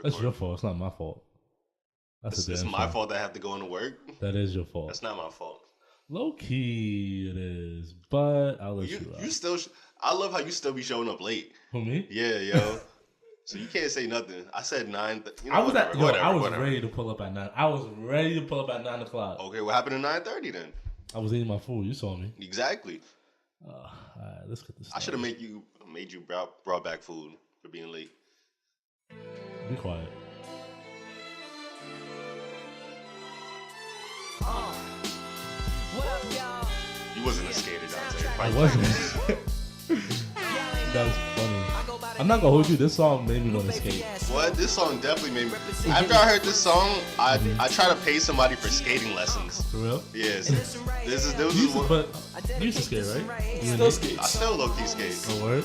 That's your fault. It's not my fault. It's my fault that I have to go into work. That is your fault. That's not my fault. Low key, it is, but I'll let you out. You still. I love how you still be showing up late. For me? Yeah, yo. So you can't say nothing. I said 9. I was ready to pull up at 9. I was ready to pull up at 9 o'clock. Okay, what happened at 9:30 then? I was eating my food. You saw me. Exactly. All right, let's get this. I should have made you brought back food for being late. Be quiet. What up, y'all? You wasn't a skater, Dante. I wasn't. That was funny. I'm not gonna hold you. This song made me want to skate. What? This song definitely made me. After I heard this song, I try to pay somebody for skating lessons. For real? Yes. This is But you used to skate, right? You still skate. I still low key skate. Oh, word?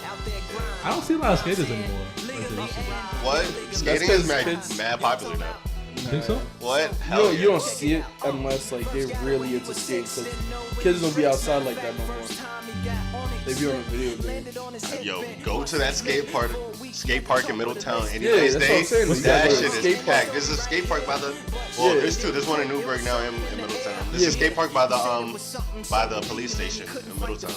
I don't see a lot of skaters anymore. Like they used to be. What? Skating is mad popular now. You think so? What? Hell You don't see it unless like they're really into skating. Cause kids don't be outside like that no more. They be on a video game. Yo, go to that skate park in Middletown any Yeah, day. that's what I'm saying. This That guy's shit got a is skate park. packed. There's a skate park by the. Well, Yeah. there's two. There's one in Newburgh now in Middletown. There's a skate park by the police station in Middletown.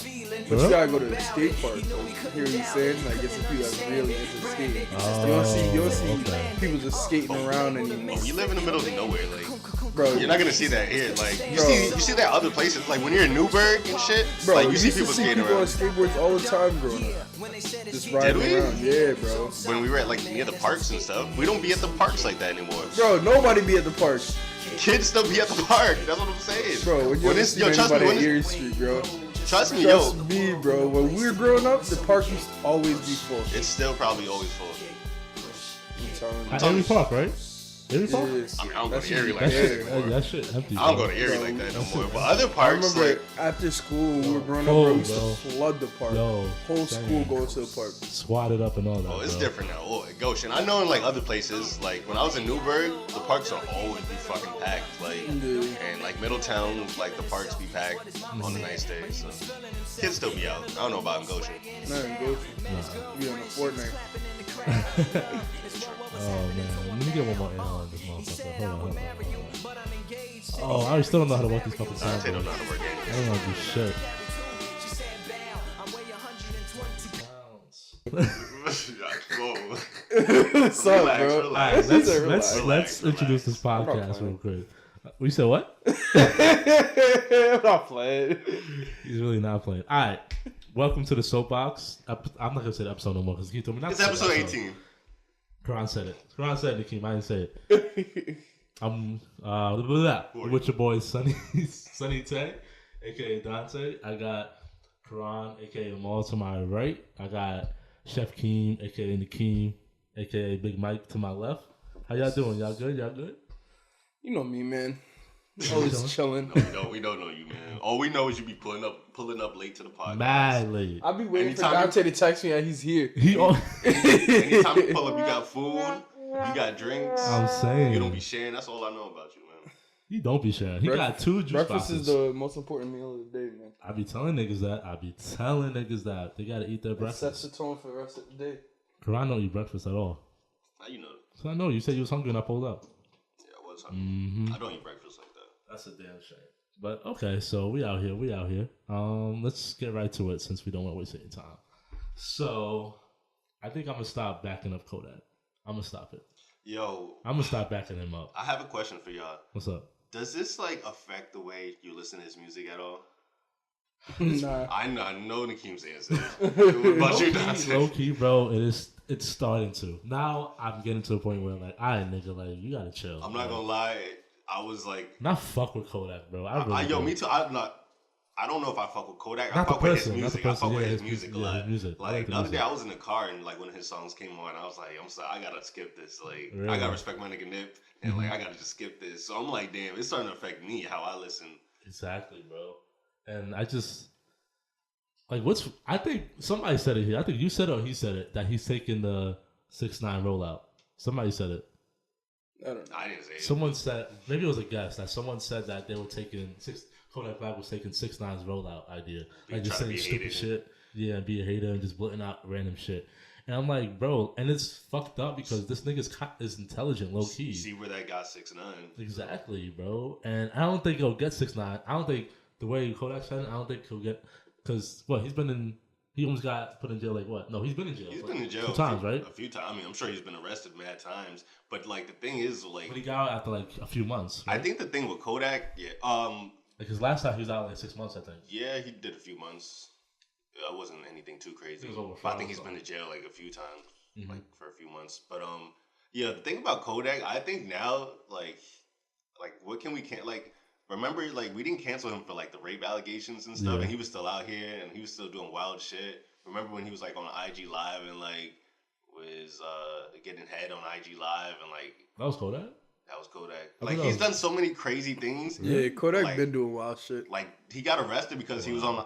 But you gotta go to the skate park. To hear what he's saying, like it's the people that's really into skating. You don't see people just skating around anymore. You live in the middle of nowhere, like. Bro, You're not gonna see that here. Like you Bro. see that other places. Like when you're in Newburgh and shit. bro, like you we see used to people see skating people on around. skateboards all the time growing up. Just riding we? around. Yeah, bro. When we were at like near the parks and stuff, we don't be at the parks like that anymore. Bro, nobody be at the park. Kids still be at the park. That's what I'm saying. Bro, when you're trust anybody me. at Erie Street, bro. Trust me, Trust yo. me, bro. When we were growing up, the park used to always be full. It's still probably always full. I'm telling you. At Erie Park, right? Erie Park? Yeah. I mean, I don't go That to shit Erie be like That that shit, anymore. that shit empty. I don't bro. go to Erie Bro, like that no that's more. it. But other I parks, remember like after school, when we were growing up, Oh, bro, we used bro. to flood the park. Yo, Whole damn. school going to the park. Swatted up and all that. oh, it's bro. different now. Oh, Goshen. I know in like other places, like when I was in Newburgh, the parks will always be fucking packed. Like, Yeah. and like Middletown, like the parks be packed on a nice day. So kids still be out. I don't know about in Goshen. Nothing go to. Be on a Fortnite. Oh man, let me get one more air on this motherfucker. Hold on. Oh, I still don't know how to work these fucking sound Dante don't boards. know how to work I anything. don't know how to do shit. Whoa. What's up, Relax, bro? relax. He said Let's relax. introduce this not podcast playing. real quick. We said what? I'm not playing. He's really not playing. All right, welcome to the soapbox. I'm not gonna say the episode no more because he told me not. It's to say the episode 18. Quran said it. Quran said it, Nikim. I didn't say it. I'm blah, blah, blah, with your boy Sunny Tay, aka Dante. I got Quran, aka Amal to my right. I got Chef Keem, aka Nakeem, aka Big Mike to my left. How y'all doing? Y'all good? Y'all good? You know me, man. Always chilling. We don't know you, man. All we know is you be pulling up late to the podcast. Mad late. I be waiting Anytime for Dante to text me that he's here. He on. Anytime you pull up, you got food, you got drinks. I'm saying. You don't be sharing. That's all I know about you, man. He don't be sharing. He got 2 juice Breakfast boxes. is the most important meal of the day, man. I be telling niggas that. They gotta eat their It sets breakfast. the tone for the rest of the day. Quran don't eat breakfast at all. How you know? So I know you said you was hungry and I pulled up. Yeah, I was hungry. I don't eat breakfast like that. That's a damn shame. But okay, so we out here. Let's get right to it since we don't want to waste any time. So I think I'm gonna stop backing up Kodak. I'm gonna stop it. Yo, I'm gonna stop backing him up. I have a question for y'all. What's up? Does this like affect the way you listen to his music at all? Nah. I know Nakeem's answer. What about you, Dante? Low key, bro. It's starting to. Now I'm getting to a point where like, alright, nigga, like you gotta chill. I'm not gonna lie. I was like, Not fuck with Kodak, bro. I really don't. me too. I don't know if I fuck with Kodak. I Not the fuck with person, his not the music. I person. fuck with Yeah, his his music a music, yeah, lot. his music. I like Like the the other music. day, I was in the car and like one of his songs came on. I was like, I'm sorry, I gotta skip this. Like Really? I gotta respect my nigga Nip, and like I gotta just skip this. So I'm like, damn, it's starting to affect me how I listen. Exactly, bro. And I just like I think somebody said it here. I think you said it or he said it that he's taking the 6ix9ine rollout. Somebody said it. I don't know. I didn't say it. Someone said maybe it was a guess that someone said that they were taking Kodak Black was taking 6ix9ine's rollout idea, like just trying to saying be stupid hated. shit, yeah, and be a hater and just blurting out random shit. And I'm like, bro, and it's fucked up because this nigga is intelligent, low key. See where that got 6ix9ine. Exactly, bro. And I don't think he'll get 6ix9ine. I don't think the way Kodak said it, I don't think he'll get, because he almost got put in jail like what? No, he's been in jail. He's been in jail 2 times, right? A few times. I mean, I'm sure he's been arrested mad times. But like the thing is, like, But he got out after like a few months. Right? I think the thing with Kodak, Like his last time he was out like 6 months, I think. yeah, he did a few months. It wasn't anything too crazy. It was over But I think he's been in jail like a few times, like for a few months. But yeah, the thing about Kodak, I think now, like what can we like? Remember, like we didn't cancel him for like the rape allegations and stuff, Yeah. and he was still out here and he was still doing wild shit. Remember when he was like on IG Live and like was getting head on IG Live and like That was Kodak? that was Kodak. I Like think he's that was- done so many crazy things. Yeah, Kodak Like- been doing wild shit. Like he got arrested because he was on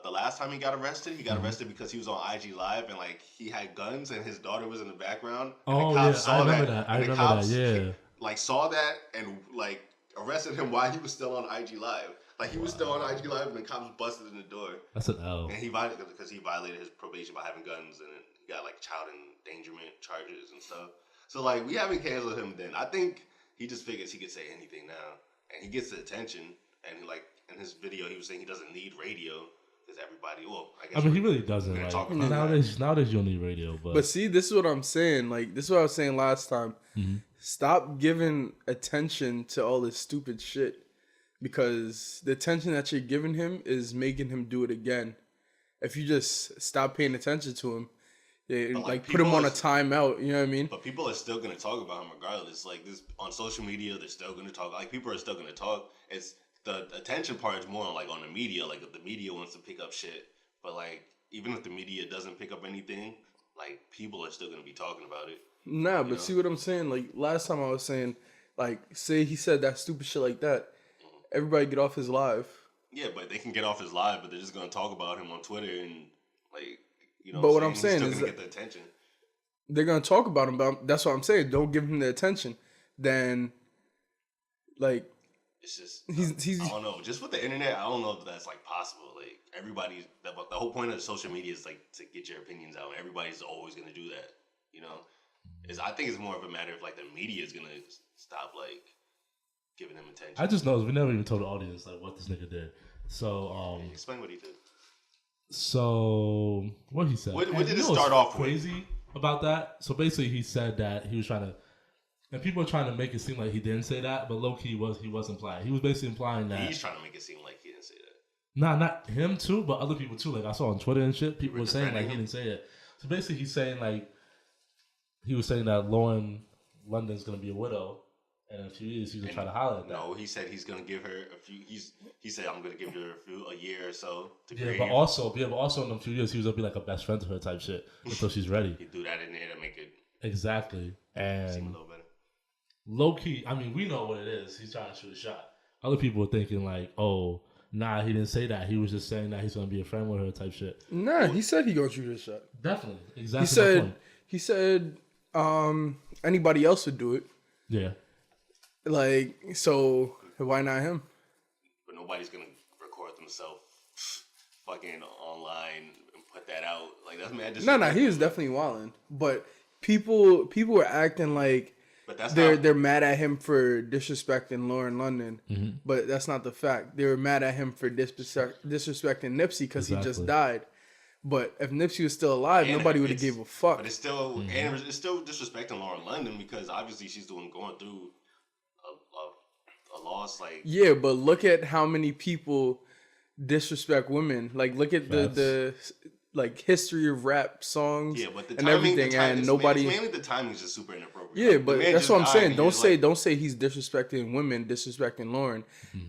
the last time he got arrested. He got arrested because he was on IG Live and like he had guns and his daughter was in the background. And Oh, the cops yeah, saw I remember that. I and the remember that, cops, yeah. Like saw that and like arrested him while he was still on IG Live. Like he was still on IG Live and the cops busted in the door. That's an L. And he violated because he violated his probation by having guns and he got like child endangerment charges and stuff. So like we haven't canceled him then. I think he just figures he could say anything now. And he gets the attention. And he, like in his video he was saying he doesn't need radio because everybody I guess I mean, he really doesn't. gonna Like, talk about nowadays you don't need radio. But see, this is what I'm saying. Like, this is what I was saying last time. Stop giving attention to all this stupid shit, because the attention that you're giving him is making him do it again. If you just stop paying attention to him, But, like put him people on a is- timeout. You know what I mean? But people are still gonna talk about him regardless. Like this on social media, they're still gonna talk. Like people are still gonna talk. It's the attention part is more like on the media. Like if the media wants to pick up shit, but like even if the media doesn't pick up anything, like people are still gonna be talking about it. Nah, but see what I'm saying? Like last time I was saying, like say he said that stupid shit like that, everybody get off his live. Yeah, but they can get off his live, but they're just gonna talk about him on Twitter and like But what I'm he's saying still is gonna that- get the attention. They're gonna talk about him, but that's what I'm saying. Don't give him the attention. Then, like It's just he's I don't know. Just with the internet, I don't know if that's like possible. Like everybody's the whole point of social media is like to get your opinions out. Everybody's always gonna do that. You know, I think it's more of a matter of like the media is gonna stop like giving him attention. I just know we never even told the audience like what this nigga did. So Explain what he did. So what he said? What And did you it know what's start off with? crazy about that? So basically, he said that he was trying to, and people are trying to make it seem like he didn't say that, but low key he was implying. He was basically implying that. He's trying to make it seem like he didn't say that. Nah, not him too, but other people too. Like I saw on Twitter and shit, people were saying like defending he him? didn't say it. So basically, he's saying like he was saying that Lauren London's gonna be a widow, and in a few years he's gonna try to holler at that. No, he said he's gonna give her a few. He said I'm gonna give her a year or so to Yeah, grieve. but also in a few years he was gonna be like a best friend to her type shit until she's ready. He threw that in there to make it Exactly. seem a And little better. low key, I mean, we know what it is. He's trying to shoot a shot. Other people were thinking like, oh, nah, he didn't say that. He was just saying that he's gonna be a friend with her type shit. nah. He said he gonna shoot his shot. Definitely. He Exactly. my point. said anybody else would do it. Yeah. Like, so why not him? But nobody's gonna record themselves fucking online and put that out. Like that's mad. No, he was definitely wilding. But people were acting like But that's they're not. they're mad at him for disrespecting Lauren London. Mm-hmm. But that's not the fact. They were mad at him for disrespecting Nipsey because he just Exactly. died. But if Nipsey was still alive, And nobody would have it's- gave a fuck. But it's still Mm-hmm. and it's still disrespecting Lauren London because obviously she's going through a loss. Like Yeah, but look at how many people disrespect women. Like, look at Facts. the like history of rap songs yeah, but the and timing, everything, the time, and it's nobody. mainly the timing is just super inappropriate. Yeah, The but man that's just what I'm died saying. and you're like, Don't say he's disrespecting women, disrespecting Lauren,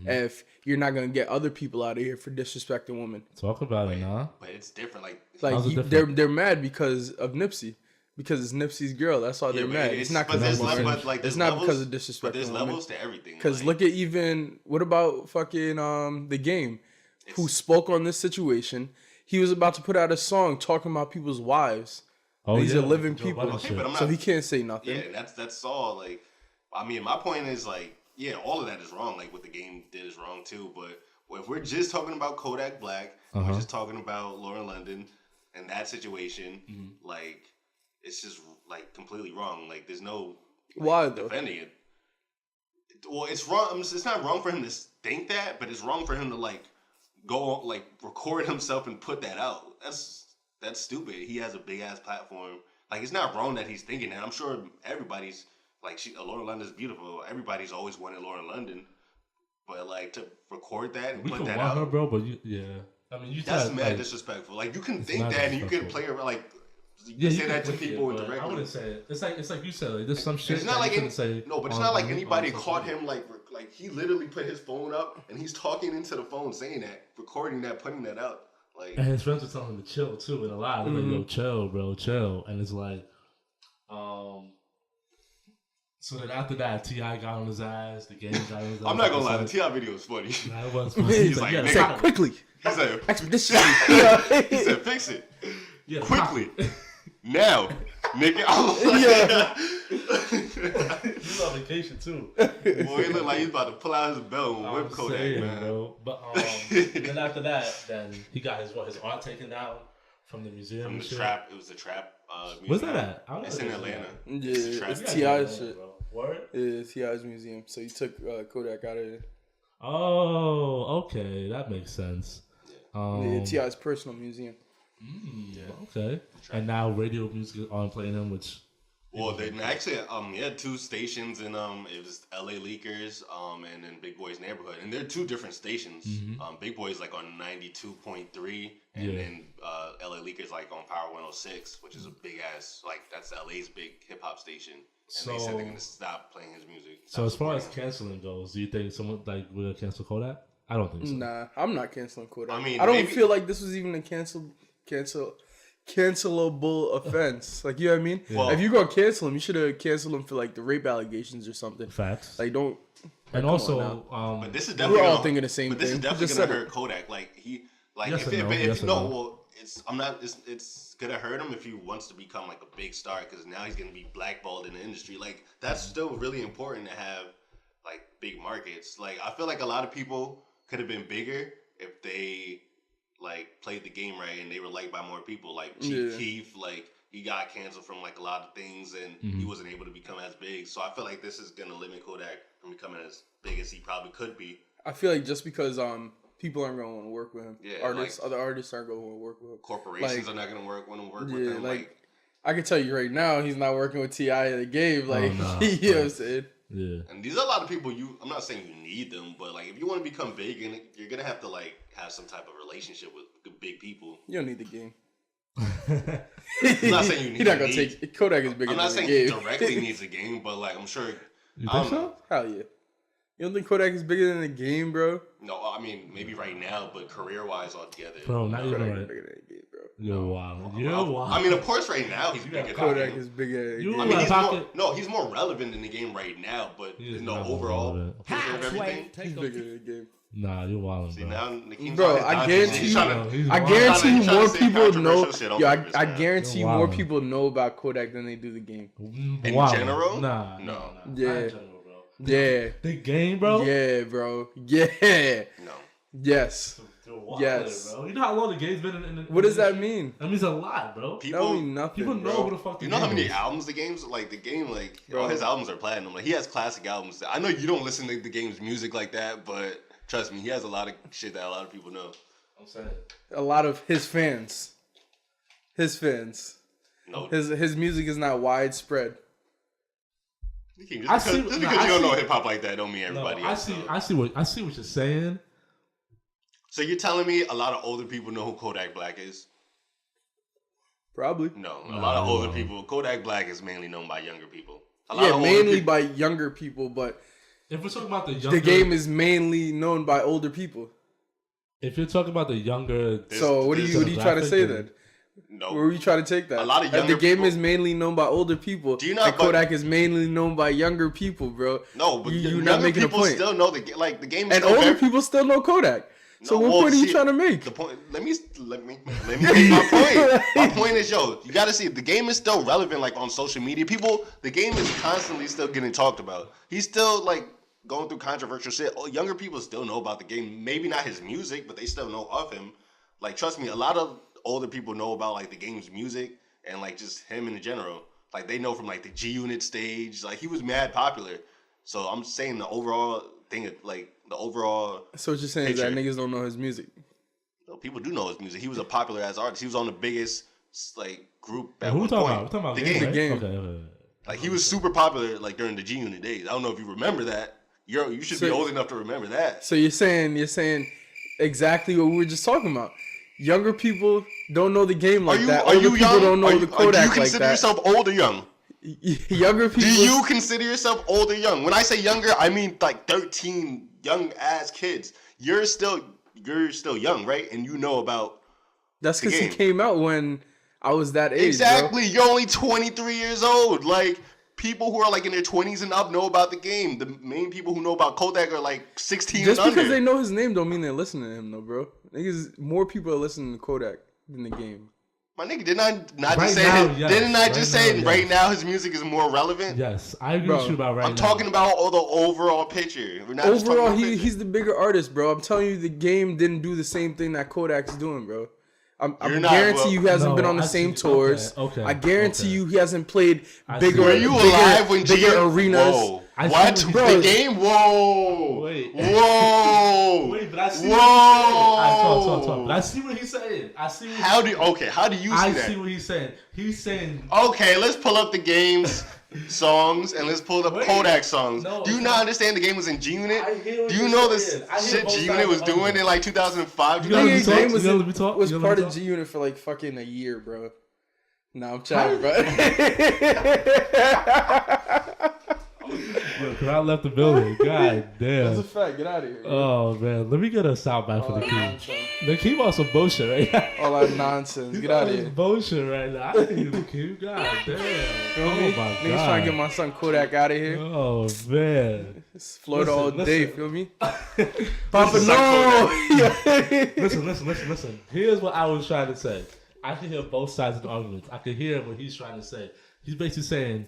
if you're not gonna get other people out of here for disrespecting women. Talk about it, nah. But it's different. Like Like How's it they're different? mad because of Nipsey, because it's Nipsey's girl. That's why they're but mad. It's not but because there's of le- Lauren. but, like, It's there's not levels- because of But disrespecting there's women. levels to everything. Because like, look at even what about fucking the game, who spoke on this situation. He was about to put out a song talking about people's wives. Oh, These yeah, are living Joe people, Budden Okay, shit. but I'm so not- he can't say nothing. yeah, that's all. Like, I mean, my point is like, yeah, all of that is wrong. Like, what the game did is wrong too. But if we're just talking about Kodak Black, and we're just talking about Lauren London, in that situation, Mm-hmm. like it's just like completely wrong. Like there's no Why though? defending it. Well, it's wrong. It's not wrong for him to think that, but it's wrong for him to like go on, like record himself and put that out. That's stupid. He has a big ass platform. Like it's not wrong that he's thinking that. I'm sure everybody's like, Lauren London's beautiful. Everybody's always wanted Lauren London, but like to record that and We put can that want out, her, bro. But I mean, you that's said, mad like, disrespectful. Like you can It's think not that and you can disrespectful. play like you Yeah, can you say that to think it, people but directly. I wouldn't say it. It's like you said. Like there's some shit. It's not that like you any, couldn't say no, but it's on- not like on anybody social caught media. him like he literally put his phone up and he's talking into the phone saying that, recording that, putting that out. Like And his friends were telling him to chill too, and a lot. They're like, yo, chill, bro, chill. And it's like, so then after that, T.I. got on his ass. The game got on his ass. I'm not gonna It's lie, the like, T.I. video was funny. Nah, it was funny. He's like, yeah, nigga, Say cop it. quickly, He said, expeditiously. he said, fix it Yeah, quickly cop it. now, nigga. I was like, He's on vacation too. boy, he looked like he's about to pull out his belt and whip I'm Kodak, saying, man. bro. But then after that, then he got his art taken down from the museum. From and the shit. trap, it was the trap. Where's museum. that at? I don't know It's if in it's Atlanta. Yeah, It's a trap. it's You gotta T.I.'s get that, shit. bro. Word? Yeah, T.I.'s museum. So he took Kodak out of it. Oh, okay, that makes sense. Yeah, T.I.'s personal museum. Okay. And now radio music on playing him, which Well, they actually he had two stations in it was LA Leakers and then Big Boy's Neighborhood, and they're two different stations. Big Boy's like on 92.3, and Yeah. then LA Leakers like on Power 106, which is a big ass like that's LA's big hip hop station. And they said they're gonna stop playing his music. so as far as supporting him. canceling goes, do you think someone like will cancel Kodak? I don't think so. Nah, I'm not canceling Kodak. I mean, I don't maybe- feel like this was even a cancelable offense. Like, you know what I mean? Well- If you're gonna cancel him, you should have canceled him for like the rape allegations or something. Facts. Like, don't. And come also, on But this is We're definitely all gonna, thinking the same But this is thing. definitely Just gonna said hurt Kodak. Like he, like Yes if and it, no, if yes and no, no. well, I'm not. It's gonna hurt him if he wants to become like a big star because now he's gonna be blackballed in the industry. Like that's still really important to have like big markets. Like I feel like a lot of people could have been bigger if they like played the game right and they were liked by more people. Like Chief Yeah. Keef, like he got canceled from like a lot of things and he wasn't able to become as big. So I feel like this is gonna limit Kodak from becoming as big as he probably could be. I feel like just because people aren't gonna want to work with him, Yeah, artists, like- other artists aren't gonna want to work with him. Corporations Like- are not gonna want to work with Yeah, him. like I can tell you right now, he's not working with T.I. in the game. Like, nah, you know what I'm saying? yeah. and these are a lot of people. I'm not saying you need them, but like if you want to become big, and you're gonna have to like have some type of relationship with big people. You don't need the game. I'm not saying you need. He's not gonna need- take Kodak is bigger I'm not than saying the he game. directly needs a game, but like I'm sure. You I think don't so? know. Hell yeah. You don't think Kodak is bigger than the game, bro? No, I mean maybe right now, but career wise altogether. Bro, not even Kodak is right. bigger than the game, bro. You're wild. You're wild. I mean, of course, right now he's You bigger. got than Kodak him. is bigger than the You game. I mean, Like he's pocket- he's more relevant in the game right now, but He is no, not more overall relevant. picture of everything. He's bigger than the game. Nah, you're wild, See bro. now, Nakeem's Bro, on his I Dante guarantee shit. He's you- trying to- He's I wild. guarantee He's you trying more to say people know. controversial shit on Yo, purpose, I man. guarantee you You're more wild. people know about Kodak than they do the game. In Wild. general? Nah, No. nah. Yeah. Not in general, bro. Yeah. The game, bro. Yeah, bro. Yeah. No. Yes. You're wild, Yes. bro. You know how long the game's been in the What does that industry? mean? That means a lot, bro. That People, don't mean nothing. People know bro. who the fuck the you know how game many is. albums the game's like the game like Bro. all his albums are platinum. Like he has classic albums. I know you don't listen to the game's music like that, but trust me, he has a lot of shit that a lot of people know. I'm saying. A lot of his fans. His fans. No, His music is not widespread. just I because, see- just no, because I you don't see- know hip hop like that, don't mean No, everybody I else. see. knows. I see what you're saying. So you're telling me a lot of older people know who Kodak Black is? Probably. No, a No, lot of older no. people. Kodak Black is mainly known by younger people. A lot Yeah, of older mainly people- by younger people, but If we're talking about the younger, the game is mainly known by older people. If you're talking about the younger, So what are you trying to say then? No. Where are you trying to take that? A lot of That younger the game people- is mainly known by older people. Do you not and Kodak is mainly known by younger people, bro. No, but you're younger not making a people point. still know the like the game. Is And still older very, people still know Kodak. So No, what well, point are you see, trying to make? The point. Let me make my point. My point is, yo, you got to see the game is still relevant. Like on social media, people, the game is constantly still getting talked about. He's still like going through controversial shit. Oh, younger people still know about the game. Maybe not his music, but they still know of him. Like, trust me, a lot of older people know about like the game's music and like just him in general. Like they know from like the G Unit stage. Like he was mad popular. So I'm saying the overall thing, like the overall. So what you're saying is that niggas don't know his music. No, people do know his music. He was a popular ass artist. He was on the biggest like group at Who we one talking point. about? We're talking about The game. game. Right? The game. Okay. Like he was super popular like during the G Unit days. I don't know if you remember that. You should be old enough to remember that. So you're saying exactly what we were just talking about. Younger people don't know the game like that. Older people young? don't know the Kodak do you like consider that. yourself old or young? Younger people. Do you consider yourself old or young? When I say younger, I mean like 13 young ass kids. You're still young, right? And you know about. That's because he game. came out when I was that age. Exactly. You're only 23 years old. Like people who are like in their 20s and up know about the game. The main people who know about Kodak are like 16 Just and under. because they know his name don't mean they're listening to him, though, bro. Niggas, more people are listening to Kodak than the game. My nigga, didn't I not Right just say now, his, yes. didn't I Right just now, say yes. right now his music is more relevant? Yes, I agree Bro, with you about right now. I'm talking about all the overall picture. We're not just talking Overall, about picture. he's the bigger artist, bro. I'm telling you, the game didn't do the same thing that Kodak's doing, bro. I You're not, guarantee bro. you he hasn't No, been on the I same see. tours. Okay, I guarantee okay. you he hasn't played I see. bigger, Were you alive when bigger Gio? arenas. Whoa. I see What? what he's The saying. game? Whoa. Wait. Whoa. Wait, but I see Whoa. what he's saying. Talk. But I see what he's saying. I see what How do you see I that? see what he's saying. He's saying Okay, let's pull up the game's songs and let's pull up Wait. Kodak songs. No, Do you it's not not. understand the game was in G Unit? I hear what Do you you're know the saying. I hear shit both G sides Unit of was the doing argument. in like 2005, You gotta let me Nigga, talk. game You was, gotta let me talk. was You gotta part let me of talk. G Unit for like fucking a year, bro. Nah, I'm chatting, bro. Yo, 'cause I left the building. God That's a damn. fact. Get out of here. Oh man, let me get a sound back for All the that key. nonsense. The key on some bullshit right now. All that nonsense. Get out of here. Bullshit right now. I need the key. God damn. Feel Oh me? my god. Niggas trying to get my son Kodak out of here. Oh man. It's Florida all Listen, day. listen. Feel me? Papa, Listen, no. Listen. Here's what I was trying to say. I can hear both sides of the argument. I can hear what he's trying to say. He's basically saying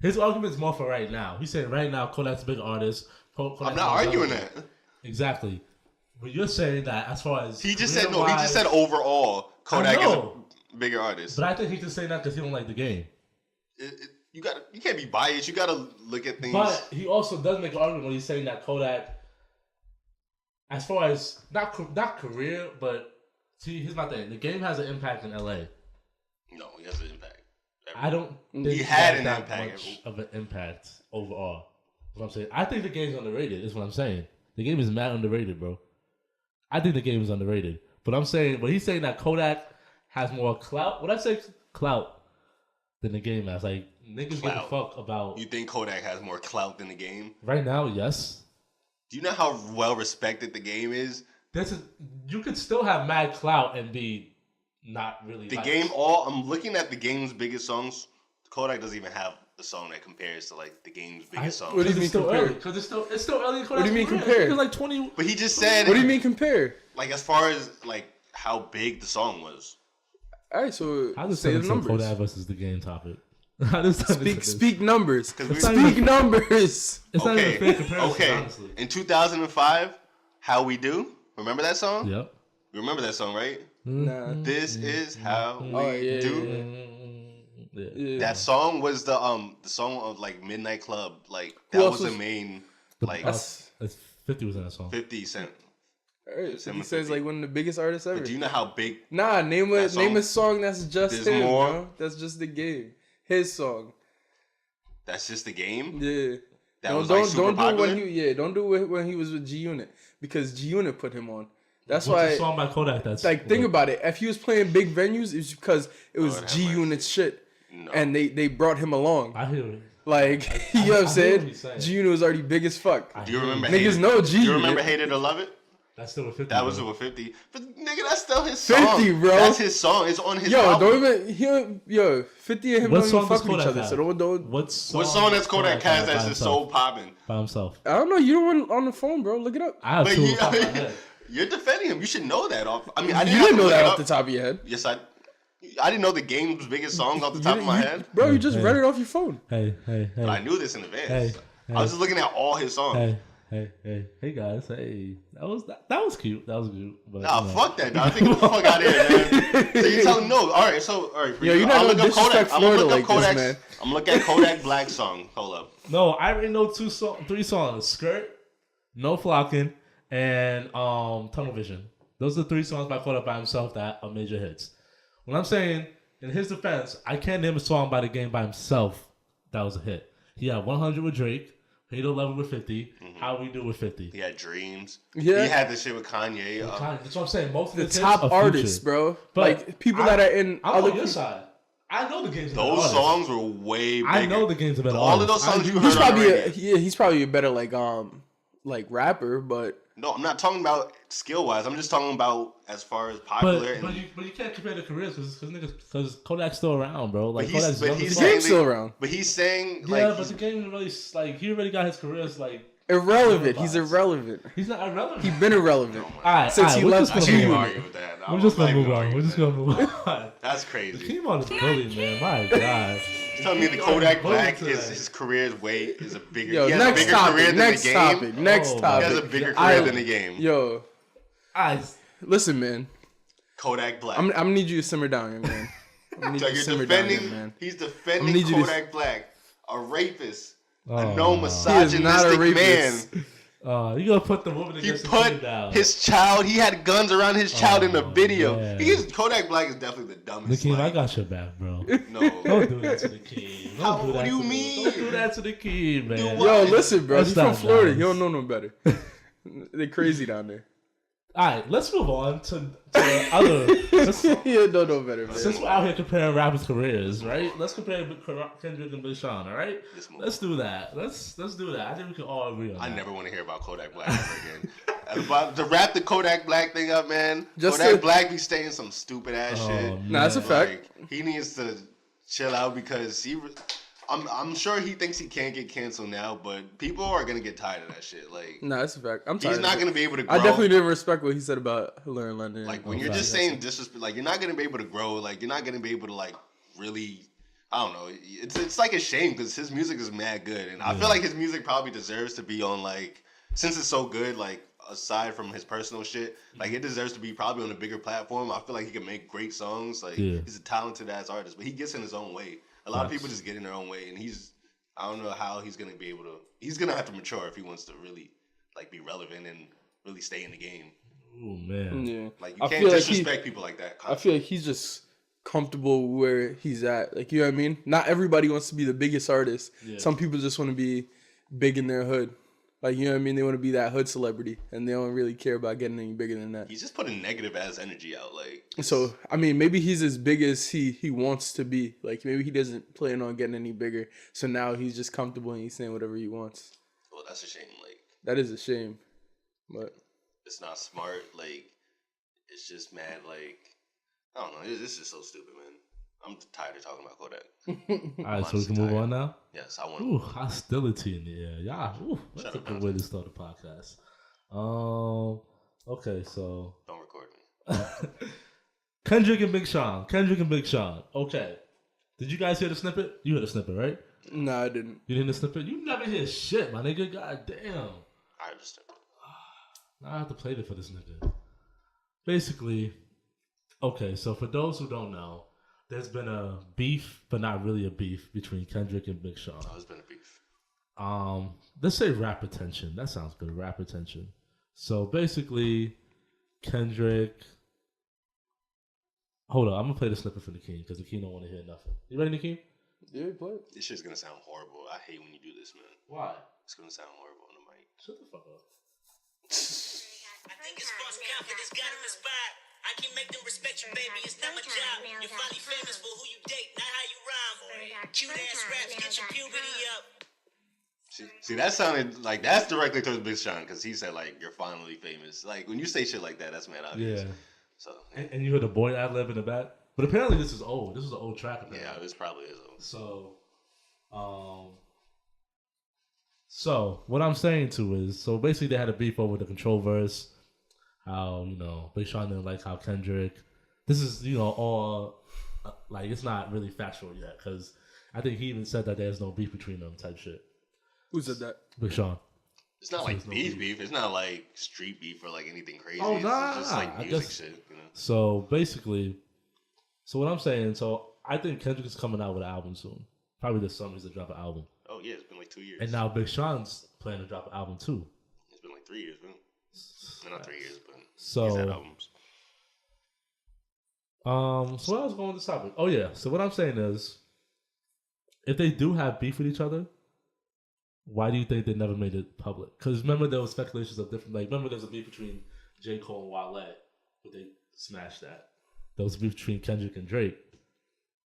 his argument is more for right now. He's saying right now Kodak's a big artist. Kodak's I'm not more arguing relevant. that. Exactly. But you're saying that as far as He just said no. He career-wise- just said overall Kodak is a know. bigger artist. But I think he's just saying that because he don't like the game. You can't be biased. You gotta look at things. But he also does make an argument when he's saying that Kodak, as far as not career, but see, here's my thing: the game has an impact in LA. No, he has an impact. I don't. Think He had an that impact. much of an impact overall. What I'm saying, I think the game's underrated. Is what I'm saying. The game is mad underrated, bro. I think the game is underrated. But I'm saying, when he's saying that Kodak has more clout, when I say clout than the game has, like niggas give a Clout. fuck about. You think Kodak has more clout than the game? Right now, yes. Do you know how well respected the game is? You could still have mad clout and be not really The liked. game, I'm looking at the game's biggest songs. Kodak doesn't even have a song that compares to like the game's biggest songs. What do you mean It's still compare? early. Because it's still early. In What do you mean Kodak's compare? career. It's like 20. But he just said, What do you mean compare? like as far as like how big the song was. All right, so I just say said the the numbers. Kodak versus the game topic. I just Speak numbers. 'Cause we- Speak numbers. It's not even a fair comparison, Okay. honestly. In 2005, How We Do. Remember that song? Yep. You remember that song, right? Nah. This is how we Oh, yeah, do. Yeah. Yeah. That song was the song of like Midnight Club. Like Who that else was the was- main like That's- It's 50 was in that song. 50 Cent. All right, so he 750. says like one of the biggest artists ever. But do you know how big? Nah, name a That song? song that's just There's him, more? bro. That's just the game. His song. That's just the game. Yeah. That was like super don't do popular. it don't do it when he was with G Unit because G Unit put him on. That's What's the why. song by Kodak that's Like, think about it. If he was playing big venues, it's because it was Lord have G mercy. Unit shit, No. and they brought him along. I hear it. Like, you know what I'm I hear what saying? he's saying. G Unit was already big as fuck. I Do you hear it. remember? Niggas Hate It? know G Do you remember Unit. Hate It or Love It? That's still a 50. That was bro. over 50. But nigga, that's still his song. 50, bro. That's his song. It's on his Yo, album. don't even 50 and him What don't even song does fuck with each Kodak other. have? So don't. What song? What song that's Kodak has by that's just so himself? popping? By himself. I don't know. You don't want on the phone, bro. Look it up. I have But two you, on top of my head. you're defending him. You should know that off. I mean, I You didn't, have didn't to know look that it off up. the top of your head. Yes, I didn't know the game's biggest songs off the top of my head. Bro, you Hey, just hey. read it off your phone. Hey. But I knew this in advance. Hey, I was just looking at all his songs. Hey. hey guys, hey, that was cute. That was cute. But, Nah, you know. fuck that, dog. Get the fuck out of here, man. So you telling no? All right, so all right. For Yo, you, you're not I'll gonna look up disrespect Kodak. I'm gonna Florida look up like this, Kodak's. man. I'm gonna look at Kodak Black song. Hold up. No, I already know 3 songs: "Skirt," "No Flocking," and "Tunnel Vision." Those are the 3 songs by Kodak by himself that are major hits. When I'm saying, in his defense, I can't name a song by The Game by himself that was a hit. He had 100 with Drake, Halo Level with 50, How We Do with 50. He had Dreams. Yeah. He had this shit with Kanye. That's what I'm saying. Most of The hits top are artists, Future. bro. But Like people that are in I'm other on your side. I know the game's a better Those artist. songs were way bigger. I know the game's a better All of artist. those songs you He's heard on the probably radio. he's probably a better like rapper, but No, I'm not talking about skill wise. I'm just talking about as far as popular. But you can't compare the careers because Kodak's still around, bro. Like he's- Kodak's but young he's as the fuck. game's still around. But he's saying Yeah, like but the game really like he already got his careers like Irrelevant. He's irrelevant. he's not irrelevant. He's been irrelevant. Alright, Since he we're left just I gonna can't move even on. argue with that. We're just gonna I'm move not on. even We're just arguing gonna with move on. that. That's crazy. Keem on the bully, man. My God. He's telling me the Kodak bully Black today. his career is a bigger. Yo, he has a next bigger career topic. than Next the game. topic. Next Oh, He topic. has a bigger I- career than the game. Yo, I listen, man. Kodak Black. I'm gonna need you to simmer down, young man. I'm gonna need so you to you're simmer down, defending. young man. He's I'm gonna defending need you to- Kodak Black, a rapist, Oh. a known He is not a misogynistic man. rapist. you gonna put the woman He against the put king down. his child. He had guns around his child in the Oh, video. yeah. Kodak Black is definitely the dumbest. Nakeem, I like, got your back, bro. no. Don't do that to the king. How- Don't do that what do you to mean? Don't do that to the king, man. what? Yo, listen, bro. That's He's from not Florida. nice. He don't know no better. They're crazy down there. All right, let's move on to other. Yeah, don't know better, man. Since we're out here comparing rappers' careers, right? Let's compare Kendrick and Big Sean, all right? Let's do that. Let's do that. I think we can all agree on I that. never want to hear about Kodak Black ever again. About to wrap the Kodak Black thing up, man. Just Kodak to- Black be saying some stupid ass shit. Nah, that's a fact. Like, he needs to chill out because I'm sure he thinks he can't get canceled now, but people are gonna get tired of that shit. Like Nah, that's a fact. I'm tired. he's not of it. gonna be able to grow. I definitely didn't respect what he said about Hillary London. Like when you're fact. just saying disrespect, like you're not gonna be able to grow. Like you're not gonna be able to like really. I don't know. It's like a shame because his music is mad good, and I feel like his music probably deserves to be on like since it's so good. Like aside from his personal shit, like it deserves to be probably on a bigger platform. I feel like he can make great songs. Like he's a talented ass artist, but he gets in his own way. A lot of people just get in their own way, and I don't know how he's gonna be able to. He's gonna have to mature if he wants to really like be relevant and really stay in the game. Oh man. yeah. Like you I can't feel like disrespect people like that. I feel like he's just comfortable where he's at. Like, you know what I mean? Not everybody wants to be the biggest artist. Yeah. Some people just want to be big in their hood. Like, you know what I mean? They want to be that hood celebrity, and they don't really care about getting any bigger than that. He's just putting negative ass energy out. Like So, I mean, maybe he's as big as he wants to be. Like, maybe he doesn't plan on getting any bigger. So now he's just comfortable and he's saying whatever he wants. well, that's a shame. Like That is a shame. But it's not smart. Like it's just mad. Like I don't know. This is so stupid, man. I'm tired of talking about Kodak. All right, so we can move on now. Yes, I want. Ooh, hostility in the air. Yeah, that's Shut a up, good Dante. way to start the podcast. Okay, so Don't record me. Kendrick and Big Sean. Okay. Did you guys hear the snippet? You heard the snippet, right? no, I didn't. You didn't hear the snippet? You never hear shit, my nigga. God damn. I understand. Now I have to play it for this nigga. Basically, okay, so for those who don't know, there's been a beef, but not really a beef, between Kendrick and Big Sean. Oh, it's been a beef. Let's say rap attention. That sounds good, rap attention. So basically, Kendrick. Hold on, I'm gonna play the snippet for Nakeem because Nakeem don't want to hear nothing. You ready, Nakeem? Yeah, play it. This shit's gonna sound horrible. I hate when you do this, man. Why? It's gonna sound horrible on the mic. Shut the fuck up. I think it's false confidence got him inspired. I can make them respect you, baby. It's not my job. You're finally famous for who you date, not how you rhyme. Cute ass raps, get your puberty up. See, that sounded like that's directly towards Big Sean because he said like you're finally famous. Like when you say shit like that, that's mad obvious. Yeah. So And you heard the boy ad lib in the back? But apparently this is old. This is an old track. Apparently. yeah, this probably is. So what I'm saying too is, so basically they had a beef over the control verse. How, Big Sean didn't like how Kendrick. This is, all like it's not really factual yet because I think he even said that there's no beef between them type shit. Who said that? Big Sean. It's not So like there's no beef. It's not like street beef or like anything crazy. Oh, It's nah, just nah, like I music guess- shit, you know. So basically, what I'm saying, I think Kendrick is coming out with an album soon. Probably this summer he's to drop an album. Oh yeah, it's been like 2 years. And now Big Sean's planning to drop an album too. It's been like 3 years, man. No, not 3 years, but So he's had albums. So what I was going with this topic? Oh yeah. So what I'm saying is, if they do have beef with each other, why do you think they never made it public? Because remember there was speculations of different. Like remember there was a beef between J. Cole and Wale, but they smashed that. There was a beef between Kendrick and Drake.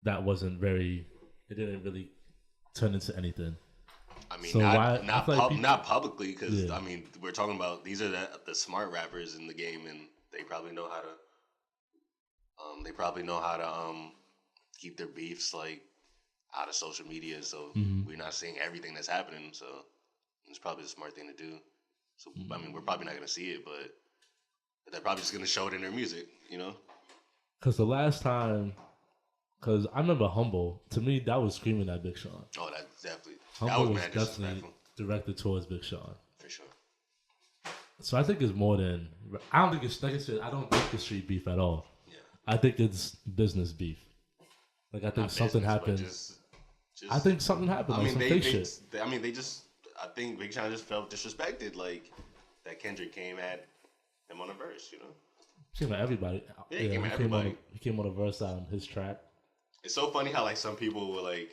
That wasn't very. It didn't really turn into anything. I mean, So why- I feel like people- not publicly, because Yeah. I mean, we're talking about these are the smart rappers in the game, and they probably know how to. Keep their beefs like out of social media, so we're not seeing everything that's happening. So it's probably the smart thing to do. So I mean, we're probably not gonna see it, but they're probably just gonna show it in their music, you know. Because the last time, because I remember Humble. To me, that was screaming at Big Sean. Oh, that's definitely Humble that was mad definitely disrespectful directed towards Big Sean. for sure. So I think it's more than. I don't think it's like I said. I don't think it's street beef at all. Yeah, I think it's business beef. Like I think Not something business, but happened. just- I think something happened. I Like mean, some they fake just. shit. I mean, they just. I think Big Sean just felt disrespected, like that Kendrick came at him on a verse, you know. Came at everybody. Yeah, he came at everybody. He came on a verse on his track. It's so funny how like some people were like,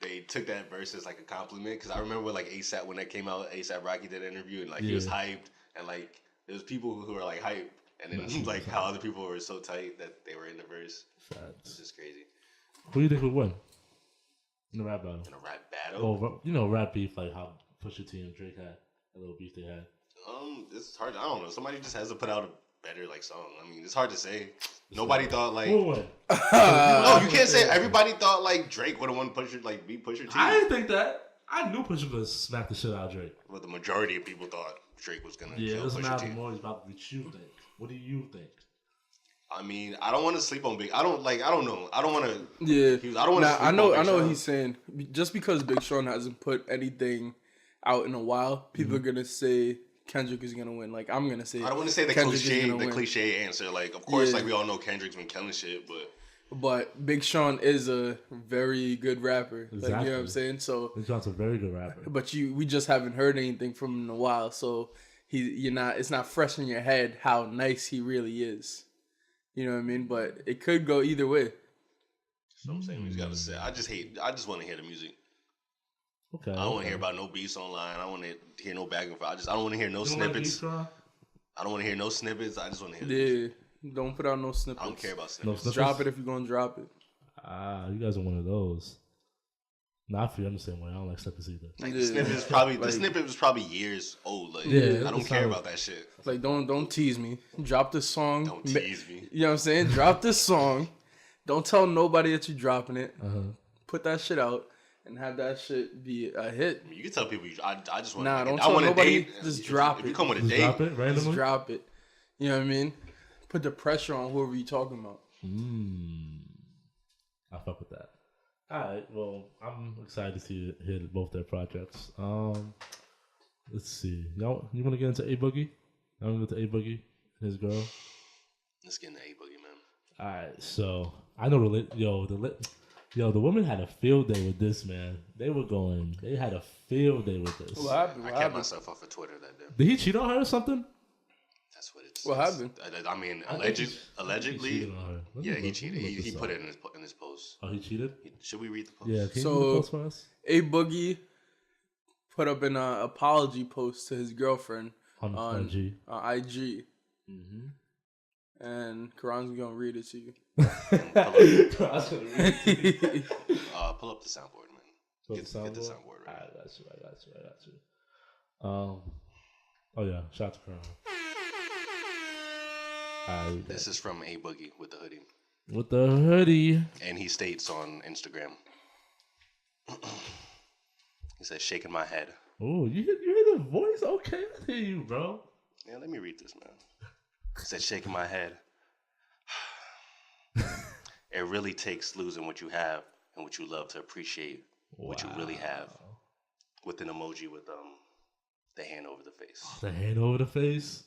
they took that verse as like a compliment, because I remember like ASAP when that came out, ASAP Rocky did an interview and like he was Yeah. hyped, and like there was people who were like hyped, and then like how other people were so tight that they were in the verse. It's Facts. just crazy. Who do you think would win in the rap battle? In a rap battle, Well, you know, rap beef like how Pusha T and Drake had a little beef they had. it's hard. I don't know. Somebody just has to put out a better like song. I mean, it's hard to say. Nobody thought like. Who would win? No, you can't say. Everybody thought like Drake would have won Pusha, like beat Pusha T. I didn't think that. I knew Pusha would smack the shit out of Drake. But the majority of people thought Drake was gonna Yeah, it kill doesn't Pusha matter T. more about what you think. What do you think? I mean, I don't want to sleep on Big. I don't know. I don't want to. Yeah, I don't want to. Nah, I know what he's saying. Just because Big Sean hasn't put anything out in a while, people are gonna say Kendrick is gonna win. Like I'm gonna say. I don't want to say the Kendrick is cliche, gonna the win. cliche answer. Like, of course, Yeah. like we all know Kendrick's been killing shit, But Big Sean is a very good rapper. Like you know what I'm Exactly. saying. So, Big Sean's a very good rapper. but we just haven't heard anything from him in a while. So it's not fresh in your head how nice he really is. You know what I mean? But it could go either way. so I'm saying we just gotta say. I just want to hear the music. Okay. I don't want to hear about no beats online. I don't want to hear no back and forth. I don't want to hear no You don't like snippets. beef, Sean? I don't want to hear no snippets. I just want to hear. The music. Yeah, don't put out no snippets. I don't care about No snippets. snippets? Drop it if you're gonna drop it. Ah, you guys are one of those. Nah, I feel I'm the same way. I don't like snippets either. Like Yeah. the snippet is probably Like- the snippet was probably years old. Like Yeah, I don't it's care not- about that shit. Like don't tease me. Drop the song. Don't tease me. You know what I'm saying? Drop this song. Don't tell nobody that you're dropping it. Uh-huh. Put that shit out and have that shit be a hit. You can tell people. I just want. Nah, don't I tell want nobody, a date. just If drop If you it. come with a Just date, drop it Just randomly? drop it. You know what I mean? Put the pressure on whoever you're talking about. I fuck with that. All right. Well, I'm excited to hear both their projects. Let's see. Y'all, you want to get into A Boogie? I want to get to A Boogie and his girl. let's get into A Boogie, man. All right. So I know the women had a field day with this, man. They had a field day with this. What happened? I What kept happened? myself off of Twitter that day. Did he cheat on her or something? That's what it's. What happened? I mean, I think he allegedly. cheated on her. Let me Yeah, he look- cheated. let me look He this put up. it in his post. Oh, he cheated? Should we read the post? Yeah. Can you So- read the post for us? A Boogie put up an apology post to his girlfriend On IG. IG. And Karan's gonna read it to you. Pull up the soundboard, man. Get the soundboard right. I got you. Oh yeah, shout out to Karan. Alright, This is from A Boogie with the hoodie, with the hoodie. and he states on Instagram. He says, "Shaking my head." Oh, you hear the voice? Okay, I hear you, bro. Yeah, let me read this, man. He said, "Shaking my head." It really takes losing what you have and what you love to appreciate what you really have. With an emoji with the hand over the face. The hand over the face.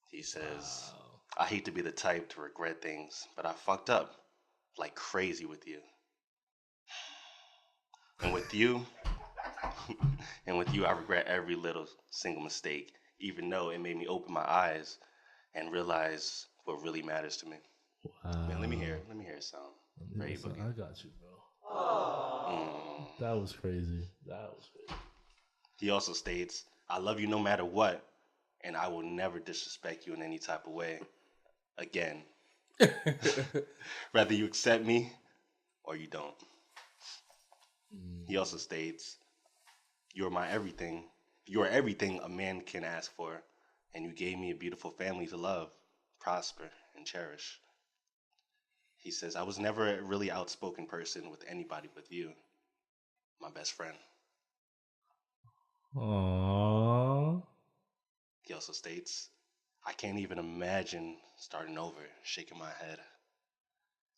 He says, I hate to be the type to regret things, but I fucked up like crazy with you. And with you, I regret every little single mistake, even though it made me open my eyes and realize what really matters to me. Wow. Man, let me hear it sound. Very Listen, boogie. I got you, bro. That was crazy. He also states, I love you no matter what, and I will never disrespect you in any type of way again. Rather you accept me or you don't. He also states, you are my everything. You are everything a man can ask for, and you gave me a beautiful family to love, prosper, and cherish. He says, I was never a really outspoken person with anybody but you, my best friend. Aww. He also states, I can't even imagine starting over, shaking my head.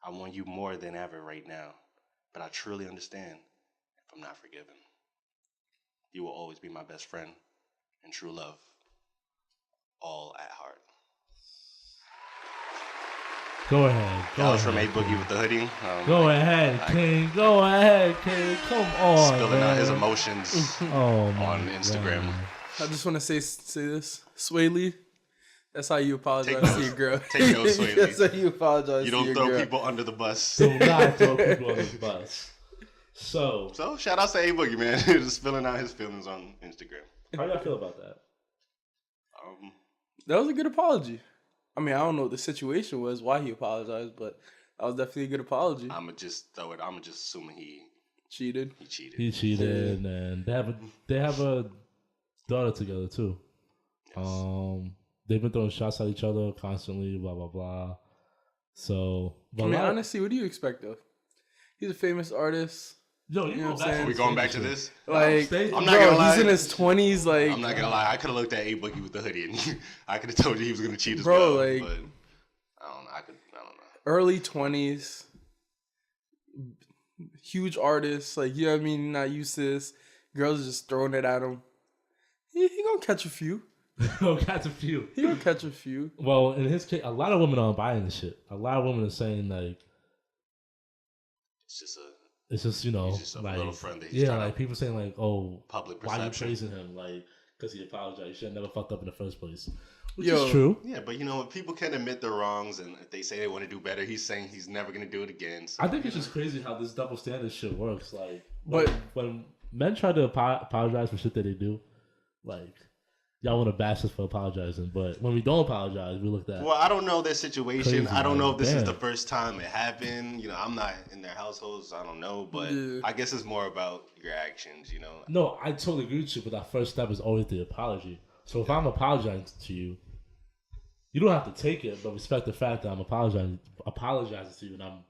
I want you more than ever right now, but I truly understand if I'm not forgiven. You will always be my best friend and true love, all at heart. Go ahead. That was from A Boogie with the hoodie. Go ahead, King. Go ahead, King. Come on. Spilling out his man. emotions Oh, my on Instagram. God. I just want to say this, Sway Lee. That's how you apologize Take to notes. your girl. Take notes, Sway Lee. That's how you apologize You to don't your throw girl. people under the bus. Do not throw people on the bus. So, So shout out to A Boogie, man. Just spilling out his feelings on Instagram. how y'all feel about that? That was a good apology. I mean, I don't know what the situation was, why he apologized, but that was definitely a good apology. I'ma just throw it. I'ma just assuming he Cheated. cheated. He cheated, and they have a daughter together too. Yes. They've been throwing shots at each other constantly, blah blah blah. So, I mean, honestly, what do you expect though? He's a famous artist. yo, you know what I'm back saying? Are we going back to this? Like, I'm not bro, gonna lie. he's in his 20s. Like, I'm not gonna lie. I could have looked at A Boogie with the hoodie and I could have told you he was gonna cheat as Bro, well. like- but I don't know. I don't know. early 20s, huge artist. Like, you know what I mean? Not used to this. Girls are just throwing it at him. He gonna catch a few. Oh, got a few. He gonna catch a few. Well, in his case, a lot of women aren't buying this shit. A lot of women are saying like, It's just a it's just, you know, He's just a like, little friend that he's yeah, trying like to- people saying like, oh, public why you perception. praising him? Like, because he apologized. You should have never fucked up in the first place. Which Yo. is true. Yeah, but you know what? People can admit their wrongs, and if they say they want to do better, he's saying he's never gonna do it again. So, I think it's just crazy how this double standard shit works. Like, But- when men try to apologize for shit that they do, like, y'all want to bash us for apologizing, but when we don't apologize, we look at Well, I don't know their situation. Crazy, I don't know if this is damn. the first time it happened. You know, I'm not in their households. So I don't know, but Yeah. I guess it's more about your actions. You know, No, I totally agree with you, but that first step is always the apology. So if I'm apologizing to you, you don't have to take it, but respect the fact that I'm apologizing to you, and I'm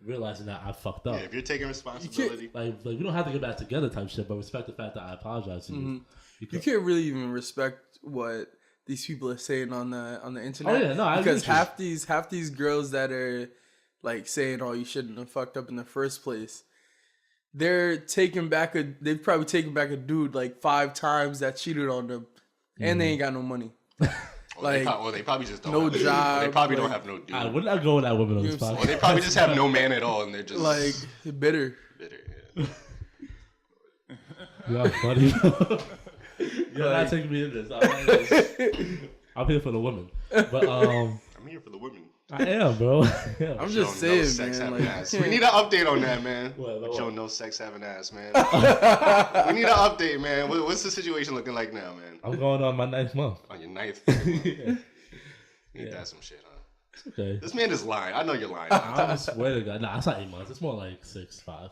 realizing that I fucked up. yeah, if you're taking responsibility, Like we don't have to get back together type shit, but respect the fact that I apologize to you. You can't really even respect what these people are saying on the internet. Oh, yeah, no, I agree because with you. half these girls that are like saying, "Oh, you shouldn't have fucked up in the first place," they've probably taken back a dude like 5 times that cheated on them, and they ain't got no money. Like, they probably just don't. no have, job, They probably don't like- have no dude. I would not go with that woman on this You know what Or podcast. they probably just have no man at all, and they're just like bitter. bitter. Yeah. You're funny. You're not taking me in this. I'm here for the women, but I'm here for the women. I am, bro. Yeah. I'm Joe just no saying, sex man. having Like, ass. We need an update on that, man. What? Joe no sex having ass, man. We need an update, man. What's the situation looking like now, man? I'm going on my 9th month. On your 9th. Yeah. Ain't that some shit, huh? Okay. This man is lying. I know you're lying. I swear to God, nah, it's not 8 months. It's more like 6, 5.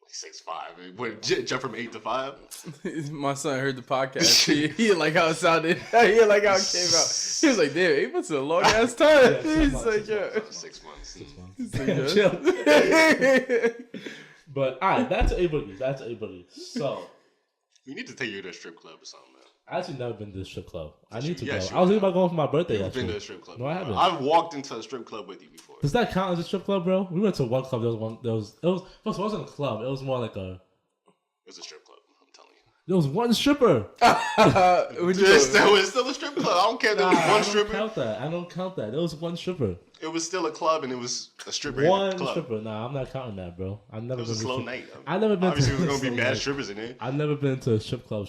6'5". What, jump from 8 to 5? My son heard the podcast. He like how it sounded. He like how it came out. He was like, "Damn, 8 months is a long ass time." He's months, like, "Yeah." 6 months. Damn, chill. But all right, that's A Boogie. That's A Boogie. So We need to take you to a strip club or something, man. I actually never been to a strip club. I need to Yes, go. you I was thinking about going for my birthday. You've actually. been to a strip club. No, I haven't. I've walked into a strip club with you before. Does that count as a strip club, bro? We went to one club. It was first, it wasn't a club. It was more like a. It was a strip club. I'm telling you. There was one stripper. Would you It's still a strip club. I don't care if there was I one don't stripper. count that. I don't count that. There was one stripper. It was still a club, and it was a stripper in One the club. stripper. Nah, I'm not counting that, bro. I've never It was a been slow to night. I've never been Obviously, to there's gonna be slow mad night. strippers in there. I've never been to a strip club.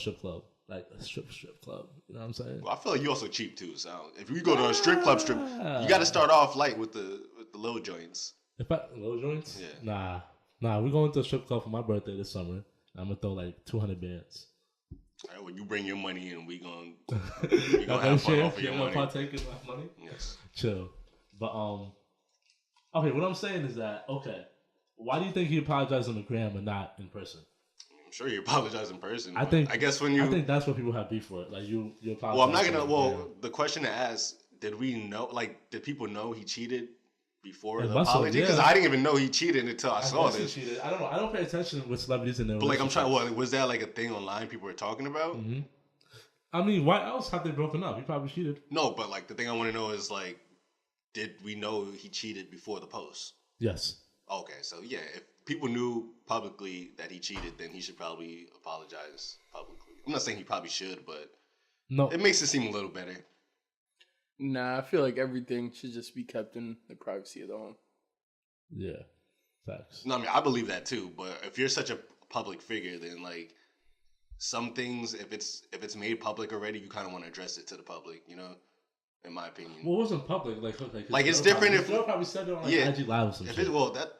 Like a strip club. You know what I'm saying? Well, I feel like you also cheap too. So if you go to a strip club, you got to start off light with the low joints. If I low joints? Yeah. Nah. We're going to a strip club for my birthday this summer. I'm gonna throw like 200 bands. All right, when you bring your money in, we gonna Y'all have fun share? off of your Y'all money. partake in my money? Yes. Chill. But okay, what I'm saying is that why do you think he apologized on the gram and not in person? I'm sure you apologize in person. I guess when you. I think that's what people have beef for. Like you apologize. Well, I'm not gonna. on the Well, gram. the question to ask: did we know? Like, did people know he cheated before It the must have, apology? Because yeah. I didn't even know he cheated until I saw guess he this. cheated. I don't know. I don't pay attention with celebrities in their. But like, I'm trying. relationships. What was that like a thing online people were talking about? Mm-hmm. I mean, why else have they broken up? He probably cheated. No, but like the thing I want to know is like, did we know he cheated before the post? Yes. Okay, so yeah, if people knew publicly that he cheated, then he should probably apologize publicly. I'm not saying he probably should, but No. it makes it seem a little better. Nah, I feel like everything should just be kept in the privacy of the home. Yeah. Facts. No, I mean I believe that too, but if you're such a public figure, then like some things, if it's made public already, you kind of want to address it to the public, you know. In my opinion, Well, it wasn't public. Like it's different if Girl probably said it on like yeah, IG Live or some if shit. it, well that.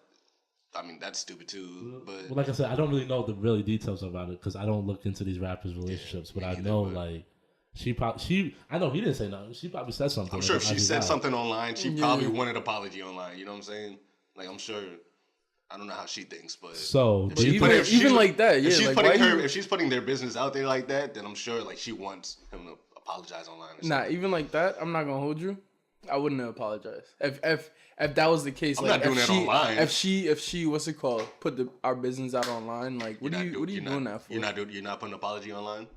I mean that's stupid too, but Well, like I said, I don't really know the really details about it because I don't look into these rappers' relationships. But me I neither, know, but- like, I know he didn't say nothing. She probably said something. I'm sure like, if on she IG said Live. something online, she probably wanted apology online. You know what I'm saying? Like I'm sure. I don't know how she thinks, but So, if do you she's think- putting- if even she's- like that, yeah. if she's Like, putting why her, you- if she's putting their business out there like that, then I'm sure like she wants him to apologize online. Or Nah, something. even like that, I'm not gonna hold you. I wouldn't have apologized if that was the case. I'm like, not doing if that she, online. If she, what's it called? Put our business out online. Like, what are you doing that for? You're not putting an apology online.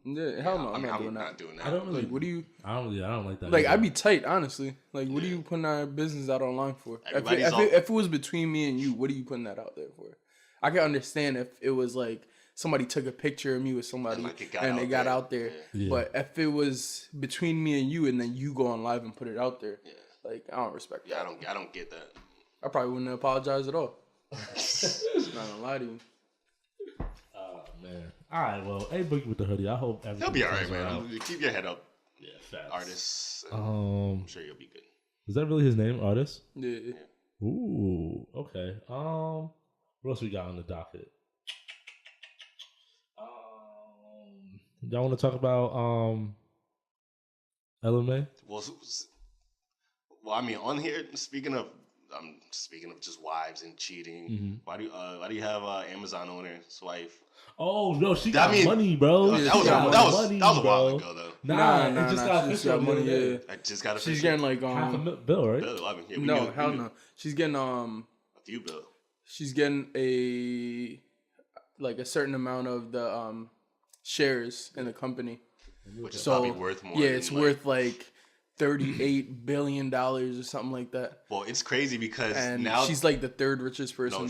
Yeah, hell no, I I'm mean, not I'm doing that. not doing that. I don't really. Like, what do you? I don't like that. Like, either. I'd be tight, honestly. Like, what are you putting our business out online for? If Everybody's it, all- if it was between me and you, what are you putting that out there for? I can understand if it was like somebody took a picture of me with somebody And, like, it got and out they got there. out there. Yeah. But if it was between me and you and then you go on live and put it out there, like, I don't respect Yeah, that. I don't get that. I probably wouldn't apologize at all. Not gonna lie to you. Oh man. All right. Well, hey, Boogie with the hoodie. I hope everything. He'll be all right, turns out. man. Keep your head up, Yeah, facts. artists. I'm sure you'll be good. Is that really his name, artist? Yeah. Ooh. Okay. What else we got on the docket? Y'all want to talk about LMA? Well, I mean, on here, speaking of just wives and cheating, why do you have Amazon owner's wife? Oh no, she I got mean, money, bro. That She was got a while bro. ago, though. Nah, Nah, it just got she official got money. the other Yeah. day. I just got She's getting like Half a bill, right? bill. I mean, yeah, no, hell no. She's getting a few bill. she's getting a certain amount of the shares in the company. Which is So probably worth more. yeah, than, it's like- worth like $38 billion or something like that. Well, it's crazy because And now she's like the third richest person,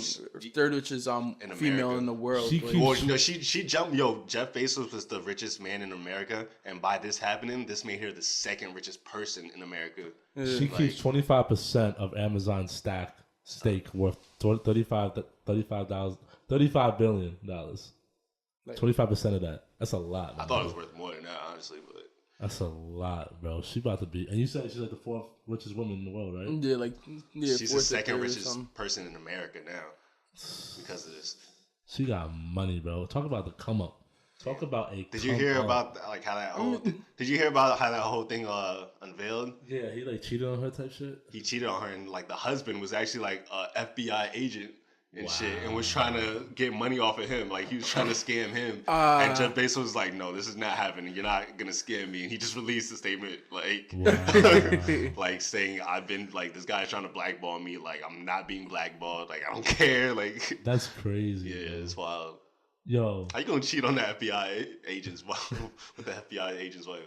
third richest female America. in the world. She Like, keeps- Well, no, she jumped. Yo, Jeff Bezos was the richest man in America, and by this happening, this made her the second richest person in America. She keeps 25% of Amazon's stake worth $35 billion. 25% of that. That's a lot. I thought it was worth more than that, honestly, but That's a lot, bro. She about to be, and you said she's like the fourth richest woman in the world, right? yeah, she's the fourth or second third or richest something. person in America now because of this. She got money, bro. Talk about the come up. Talk about a. Did you hear about like how that whole? Did you hear about how that whole thing unveiled? Yeah, he like cheated on her type shit. He cheated on her, and like the husband was actually like a FBI agent and shit, and was trying to get money off of him. Like he was trying to scam him, and Jeff Bezos was like, "No, this is not happening. You're not gonna scam me." And he just released a statement like, like saying, "I've been like this guy's trying to blackball me. Like I'm not being blackballed. Like I don't care. Like That's crazy. yeah, bro. it's wild. Yo, How you gonna cheat on the FBI agent's wife with the FBI agent's wife?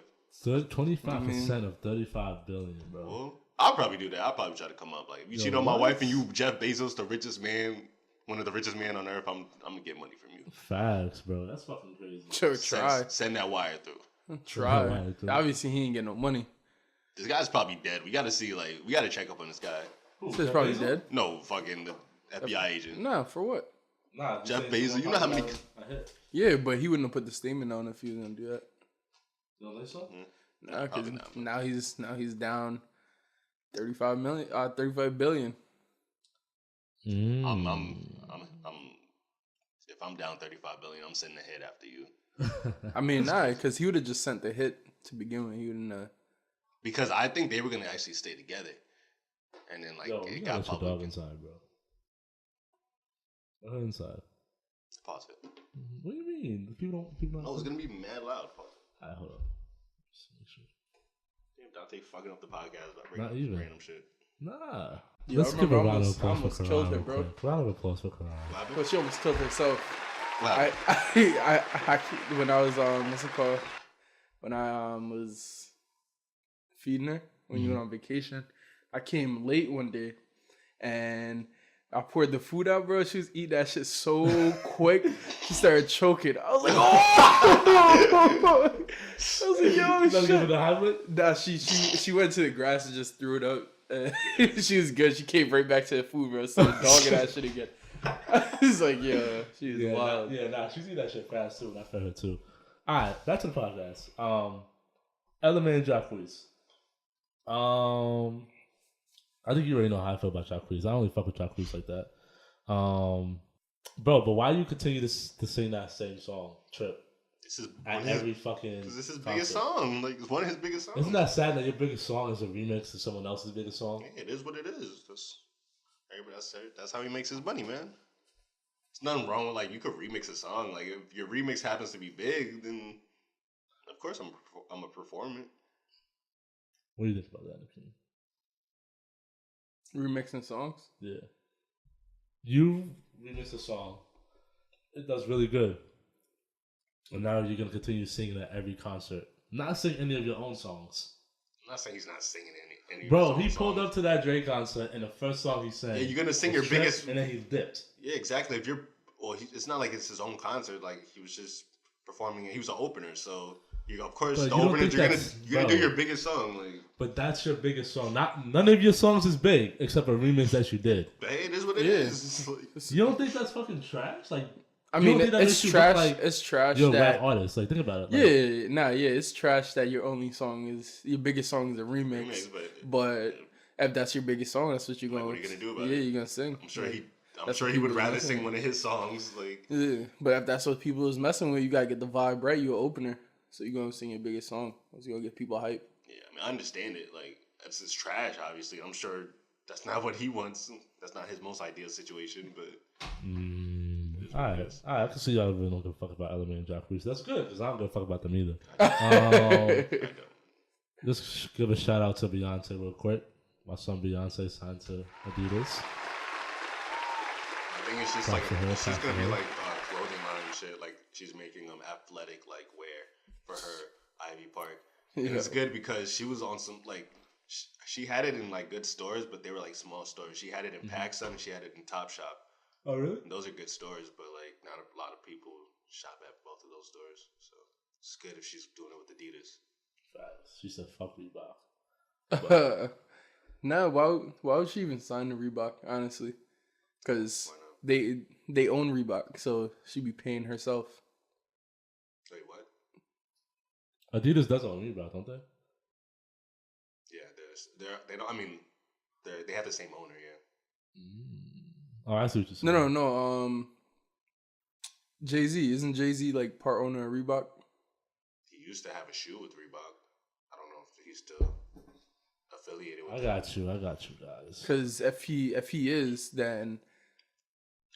25% of 35 billion, bro. Well, I'll probably do that. I'll probably try to come up like if you cheat on my wife and you Jeff Bezos, the richest man, one of the richest men on earth, I'm gonna get money from you. Facts, bro. That's fucking crazy. Sure, try. Send that wire through. Try. Right, dude. Obviously, he ain't getting no money. This guy's probably dead. We gotta see, we gotta check up on this guy. This is probably dead. No, fucking the FBI agent. Nah, for what? Nah, Jeff saying Bezos, you know how many- I hit. Yeah, but he wouldn't have put the statement on if he was gonna do that. You don't think so? Nah, 'cause Probably not. now he's down 35 billion. If I'm down 35 billion, I'm sending a hit after you. I mean, nah, because he would have just sent the hit to begin with. He wouldn't. Because I think they were gonna actually stay together, and then Yo, it you got got your dog public. inside, bro. Go inside. Pause it. What do you mean? The people don't. No, it's gonna be mad loud. Pause it. Alright, hold on. Just make sure. Damn, Dante fucking up the podcast by Not bringing even. up random shit. Nah. Yeah, Let's I give a remember I round of almost- I applause almost for killed Karan. her, real bro. quick. Round of applause for Karan. What happened? But she almost killed herself. What I happened? when I was what's it called? When I was feeding her when you went on vacation, I came late one day and I poured the food out, bro. She was eating that shit so quick, she started choking. I was like, oh! I was like, yo, Let's give shit. it a highlight. Nah, she went to the grass and just threw it up. She was good. She came right back to the food, bro. Started dogging that shit again. I was like, yeah, she was Yeah, wild. she's eating that shit fast too. That's for her too. Alright, back to the podcast. Element and Jacquees. I think you already know how I feel about Jacquees. I don't really fuck with Jacquees like that. Bro, but why you continue to sing that same song, Trip, This is at every fucking This is his concert? biggest song. Like, it's one of his biggest songs. Isn't that sad that your biggest song is a remix to someone else's biggest song? Yeah, it is what it is. That's how he makes his money, man. There's nothing wrong with, you could remix a song. Like, if your remix happens to be big, then of course I'm a perform it. What do you think about that, Nick? Remixing songs. Yeah. You remix a song. It does really good. And now you're going to continue singing at every concert. Not sing any of your own songs. I'm not saying he's not singing any Bro, of his he own pulled songs. up to that Drake concert and the first song he sang. Yeah, you're gonna sing was your Trip, biggest. And then he dipped. Yeah, exactly. If you're, it's not like it's his own concert. Like, he was just performing. He was an opener, so of course But the you don't openers think you're gonna bro. do your biggest song. Like, But that's your biggest song. None of your songs is big except a remix that you did. but hey, it is what it Yeah. is. Like, You don't think that's fucking trash? Like, I you mean, don't think that it's makes you trash. look like It's trash you're a that. rap artist. Like, think about it. Like, It's trash that your only song is your biggest song is a remix. remix, But if that's your biggest song, that's what you're going. what are you gonna do about yeah, it? you're gonna sing. I'm sure he That's what would people rather listen sing to. one of his songs. Like, Yeah, but if that's what people is messing with, you gotta get the vibe right. You an opener, so you're gonna sing your biggest song. It's gonna get people hype. yeah, I mean, I understand it. Like, that's just trash. Obviously, I'm sure that's not what he wants. That's not his most ideal situation. But Alright, I can see y'all really don't give a fuck about Element and Jacquees. That's good because I don't give a fuck about them either. I don't. Just give a shout out to Beyonce real quick. My son Beyonce signed to Adidas. I think it's just Clap like for her, it's just clap gonna for be her. like clothing line and shit. Like, she's making athletic wear for her Ivy Park. And Yeah. it's good because she was on some she had it in good stores, but they were small stores. She had it in PacSun and she had it in Topshop. Oh really? And those are good stores, but not a lot of people shop at both of those stores. So it's good if she's doing it with Adidas. Facts. She said fuck Reebok. No, why would she even sign to Reebok? Honestly, because Why not? they own Reebok, so she be paying herself. Wait, what? Adidas does own Reebok, don't they? Yeah, they don't. I mean, they have the same owner. Yeah. Oh, I see what you're saying. No. Jay-Z, isn't Jay-Z part owner of Reebok? He used to have a shoe with Reebok. I don't know if he's still affiliated with I them. got you guys. Because if he is, then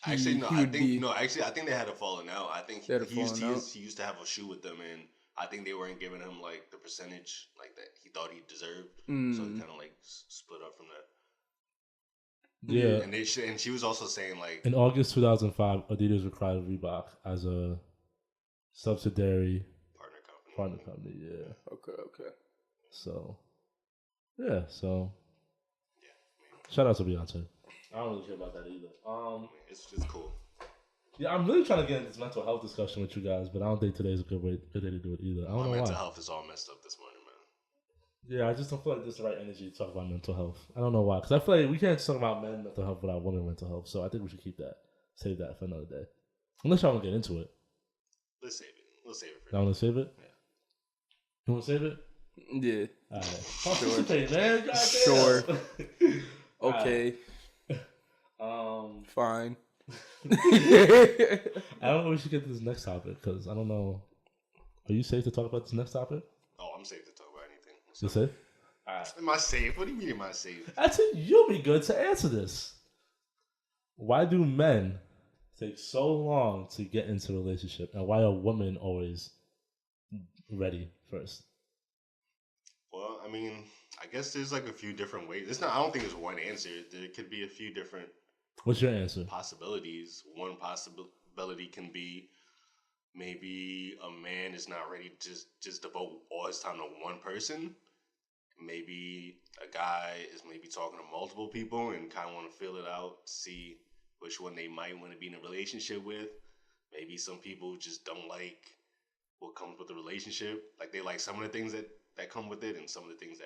Actually, no. he I would think be- no. Actually, I think they had a falling out. I think They had a he used falling out? he used to have a shoe with them, and I think they weren't giving him the percentage that he thought he deserved. So he kind of split up from that. Yeah. And she was also saying In August 2005, Adidas acquired Reebok as a subsidiary partner company. partner company. Yeah. Okay. So, yeah. So, shout out to Beyonce. I don't really care about that either. It's just cool. Yeah, I'm really trying to get into this mental health discussion with you guys, but I don't think today's a good day to do it either. I don't My know mental why. health is all messed up this morning, man. Yeah, I just don't feel like this is the right energy to talk about mental health. I don't know why, because I feel like we can't talk about men's mental health without women's mental health. So I think we should save that for another day. Unless y'all want to get into it. Let's save it. Let's save it for Y'all want to save it? Yeah. You want to save it? Yeah. All right. Participate, man. Goddamn. Sure. All Okay. right. Fine. I don't know if we should get to this next topic because I don't know. Are you safe to talk about this next topic? Oh, I'm safe to talk about anything. You safe? All right. Am I safe? What do you mean am I safe? I think you'll be good to answer this. Why do men take so long to get into a relationship, and why are women always ready first? Well, I mean, I guess there's like a few different ways. It's not. I don't think there's one answer. There could be a few different What's your answer? possibilities. One possibility can be maybe a man is not ready to just devote all his time to one person. Maybe a guy is maybe talking to multiple people and kind of want to feel it out, see which one they might want to be in a relationship with. Maybe some people just don't like what comes with the relationship. Like they like some of the things that come with it, and some of the things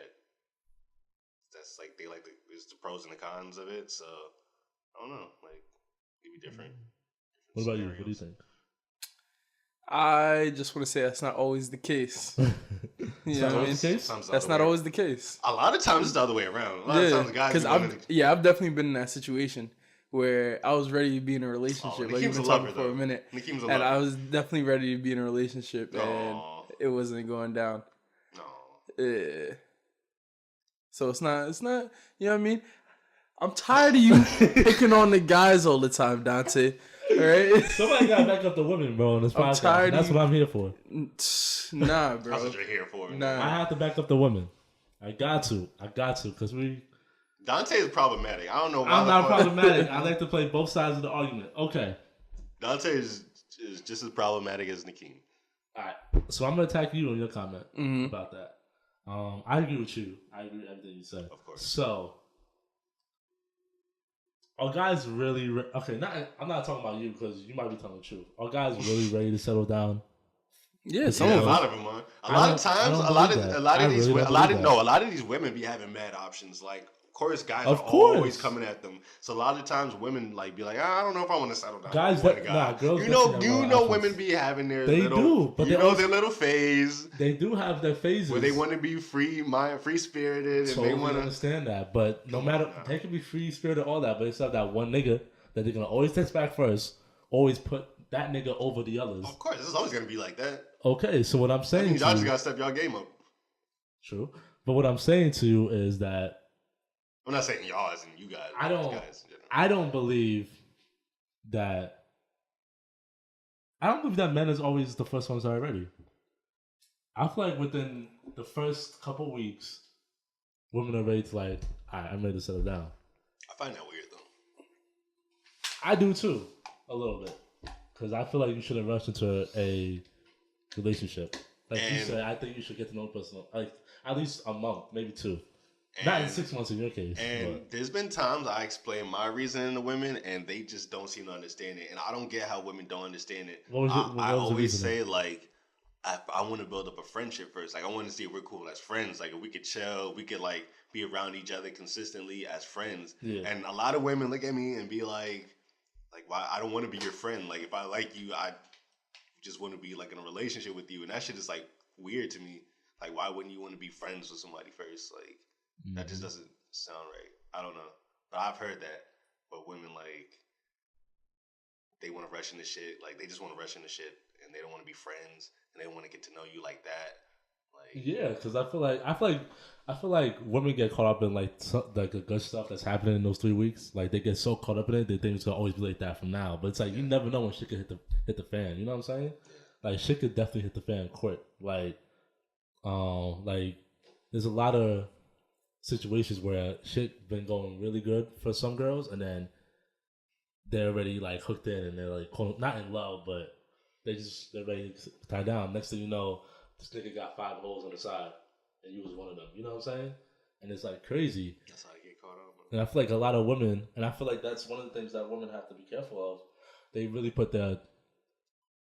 that's like they like there's the pros and the cons of it. So I don't know, like it'd be different. What about you? What do you think? I just want to say that's not always the case. You know what I mean? Sometimes the That's other not way. always the case. A lot of times it's the other way around. A lot of times the guys because be I've wanting I've definitely been in that situation where I was ready to be in a relationship. Like you've Nakeem's been a talking lover, for a though. minute, Nakeem's a and I lover. was definitely ready to be in a relationship, and Aw. it wasn't going down. No. Yeah. So it's not. You know what I mean? I'm tired of you picking on the guys all the time, Dante. All right? Somebody got to back up the women, bro, on this I'm podcast. tired That's of what I'm here for. Nah, That's bro. what you're here for. Nah. I have to back up the women. I got to, because Dante is problematic. I don't know why. I'm the not fuck- problematic. I like to play both sides of the argument. Okay. Dante is just as problematic as Nakeem. All right. So I'm going to attack you on your comment Mm-hmm. about that. I agree with you. I agree with everything you said. Of course. So, are guys really okay? I'm not talking about you because you might be telling the truth. Are guys really ready to settle down? Yeah, some Yeah, of a us. lot of them are. A I lot don't- of times, I don't a lot believe of that. a lot I of these, really don't a lot believe of that. no, a lot of these women be having mad options. Like, of course, guys Of are course. always coming at them. So a lot of times, women like be like, I don't know if I want to settle down. Guys with one that- guy. nah, girls you know, definitely have a lot of women options. be having their They little, do, but you they know, always- their little phase They do have their phases. where they want to be free spirited, and Totally they want to. understand that, but no matter they can be free spirited, all that, but it's not that one nigga that they're gonna always text back first, always put that nigga over the others. Of course, it's always gonna be like that. Okay, so what I'm That saying means to y'all just you, gotta step y'all game up. true, but what I'm saying to you is that I'm not saying y'all as in you guys. I don't- Guys in general. I don't believe that men is always the first ones that are ready. I feel like within the first couple weeks, women are ready to like, all right, I'm ready to settle down. I find that weird though. I do too, a little bit, because I feel like you shouldn't rush into a relationship. Like you And- said, I think you should get to know the person like at least a month, maybe two. Not in And- 6 months in your case. And but there's been times I explain my reasoning to women, and they just don't seem to understand it. And I don't get how women don't understand it. What was your- I what was the always reasoning? say like, I want to build up a friendship first. Like I want to see if we're cool as friends. Like if we could chill, we could like be around each other consistently as friends. Yeah. And a lot of women look at me and be like why I don't want to be your friend. Like if I like you, I just want to be like in a relationship with you. And that shit is like weird to me. Like why wouldn't you want to be friends with somebody first? Like that just doesn't sound right. I don't know. But I've heard that. But women, like, they want to rush into shit. Like, they just want to rush into shit. And they don't want to be friends. And they don't want to get to know you like that. Like, yeah, because I feel like women get caught up in like like the good stuff that's happening in those 3 weeks. Like they get so caught up in it, they think it's gonna always be like that from now. But it's like you never know when shit could hit the fan. You know what I'm saying? Like shit could definitely hit the fan quick. Like there's a lot of situations where shit been going really good for some girls, and then they're already like hooked in, and they're like not in love, but they're ready to tie down. Next thing you know, this nigga got 5 holes on the side, and you was one of them. You know what I'm saying? And it's like crazy. that's how I get get caught up. And I feel like a lot of women, and I feel like that's one of the things that women have to be careful of. They really put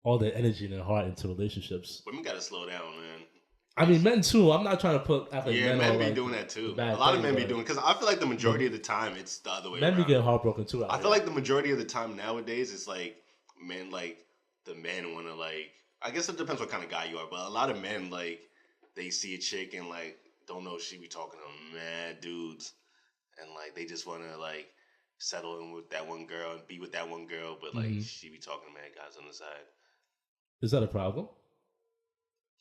all their energy and their heart into relationships. Women gotta slow down, man. I mean, men too. I'm not trying to put. Yeah, men be doing that too. A lot of men be doing, because I feel like the majority of the time it's the other way around. Men be getting heartbroken too. I feel like the majority of the time nowadays it's like men, like the men want to, like, I guess it depends what kind of guy you are, but a lot of men, like, they see a chick and like don't know she be talking to mad dudes, and like they just want to like settle in with that one girl and be with that one girl, but like she be talking to mad guys on the side. Is that a problem?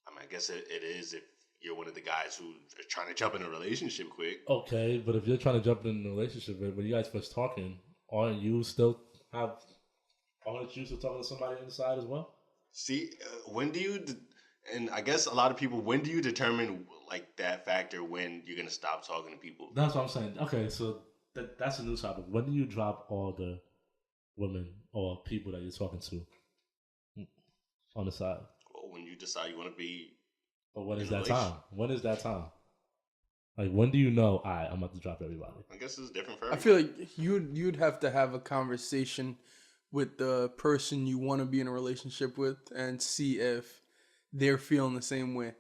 I mean, I guess it is if you're one of the guys who are trying to jump in a relationship quick. Okay, but if you're trying to jump in a relationship, when you guys first talking, aren't you still talking to somebody on the side as well? See, when do you, and I guess a lot of people, when do you determine like that factor when you're gonna stop talking to people? That's what I'm saying. Okay, so that's a new topic. When do you drop all the women or people that you're talking to on the side? Well, when you decide you want to be. But when is that time? When is that time? Like, when do you know, all right, I'm about to drop everybody? I guess it's different for everybody. I feel like you'd have to have a conversation with the person you want to be in a relationship with and see if they're feeling the same way.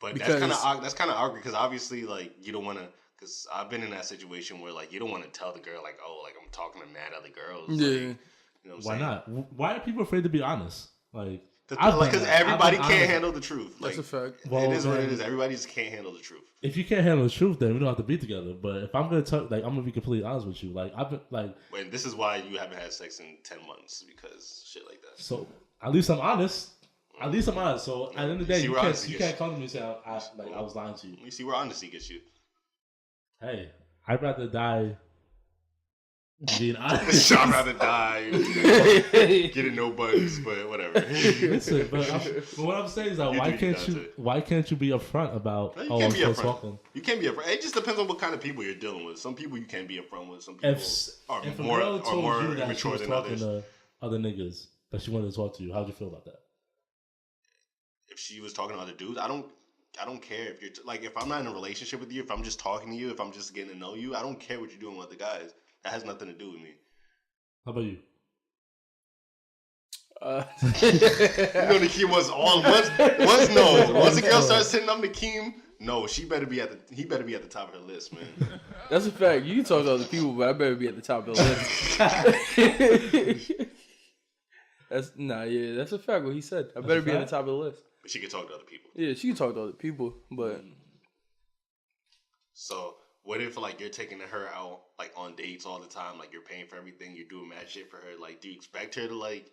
But that's kind of awkward because obviously, like, you don't want to. Because I've been in that situation where, like, you don't want to tell the girl, like, oh, like, I'm talking to mad other girls. Yeah. Like, you know what I'm Why saying? not? Why are people afraid to be honest? Like, because everybody can't handle the truth. That's Like, a fact. Well, it is what then- it is. Everybody just can't handle the truth. if you can't handle the truth, then we don't have to be together. But if I'm gonna talk, like, I'm gonna be completely honest with you. Like, I've been like, And this is why you haven't had sex in 10 months, because shit like that. so at least I'm honest. At least I'm honest. So at the end of the day, See, you we're honest can't against come to me and say I was lying to you. You see where honesty gets you. Hey, I'd rather die being honest. I'd rather die getting no buttons, but whatever. Listen, but what I'm saying is that why can't you be upfront about You I'm can't be still upfront. talking? You can't be upfront. It just depends on what kind of people you're dealing with. Some people you can't be upfront with. Some people are If a more girl told you that she immature was than talking others. to other niggas that she wanted to talk to you, how'd you feel about that? If she was talking to other dudes, I don't care if you're like, if I'm not in a relationship with you, if I'm just talking to you, if I'm just getting to know you, I don't care what you're doing with other guys. That has nothing to do with me. How about you? You know, Nakeem was all once no. Once a girl starts hitting up Nakeem, no, he better be at the top of her list, man. That's a fact. You can talk to other people, but I better be at the top of the list. That's a fact. What he said. I better be at the top of the list. But she can talk to other people. Yeah, she can talk to other people, but So what if, like, you're taking her out, like, on dates all the time, like, you're paying for everything, you're doing mad shit for her, like, do you expect her to, like,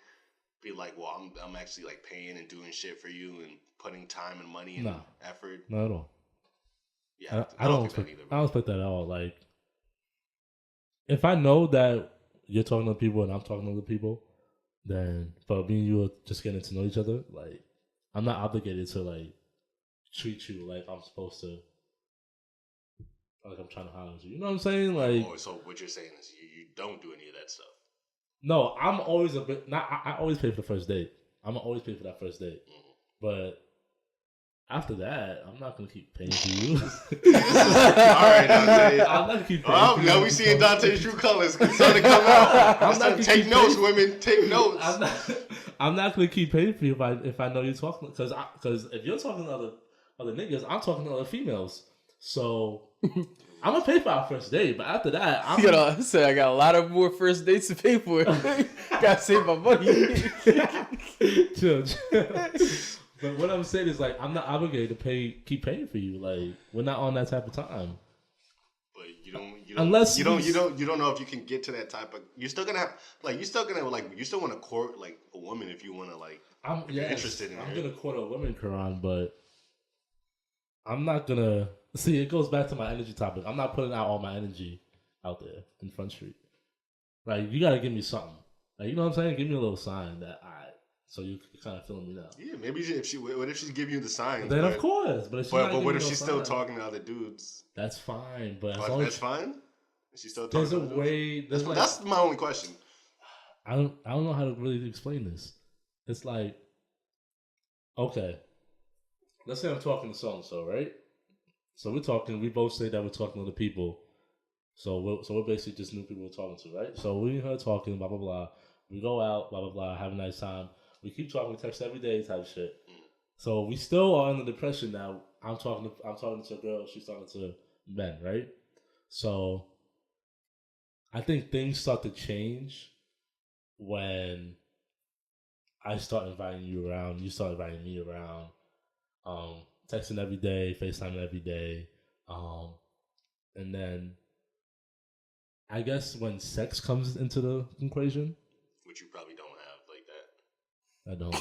be like, well, I'm actually, like, paying and doing shit for you and putting time and money and effort? Not at all. Yeah, I don't expect that either. I don't expect that at all. Like, if I know that you're talking to people and I'm talking to other people, then for me and you are just getting to know each other, like, I'm not obligated to, like, treat you like I'm supposed to. Like I'm trying to holler at you. You know what I'm saying? Like, oh, so what you're saying is you don't do any of that stuff. No, I'm always a bit. I always pay for the first date. I'm gonna always pay for that first date. Mm-hmm. But after that, I'm not gonna keep paying for you. All right, Dante. I'm not gonna keep paying for you. Now we seeing Dante's true colors. It's starting to come out. I'm not Take notes, women. Take notes. I'm not gonna keep paying for you if I know you're talking, because if you're talking to other niggas, I'm talking to other females. So I'm gonna pay for our first date, but after that, I'm I said I got a lot of more first dates to pay for. Gotta save my money. chill. But what I'm saying is, like, I'm not obligated to keep paying for you. Like, we're not on that type of time. But you don't Unless you don't know if you can get to that type of. You're still gonna you still want to court, like, a woman if you want to, like. I'm interested in I'm her. gonna court a woman, Karan, but I'm not gonna see. It goes back to my energy topic. I'm not putting out all my energy out there in Front Street. Like, you gotta give me something. Like, you know what I'm saying? Give me a little sign that so you kind of feeling me now. Yeah, maybe what if she's giving you the signs? Then of course, but what if she's still talking to other dudes? That's fine, but that's fine. Is she still talking? There's a way. That's my only question. I don't know how to really explain this. It's like, okay, let's say I'm talking to so and so, right? So we're talking. We both say that we're talking to other people So we're basically just new people we're talking to, right? So we and her talking, blah blah blah. We go out, blah blah blah, have a nice time. We keep talking, we text every day, type shit. So we still are under the pressure now. I'm talking to a girl, she's talking to men, right? So I think things start to change when I start inviting you around, you start inviting me around, texting every day, FaceTiming every day, and then I guess when sex comes into the equation, Which you probably don't have like that. I don't.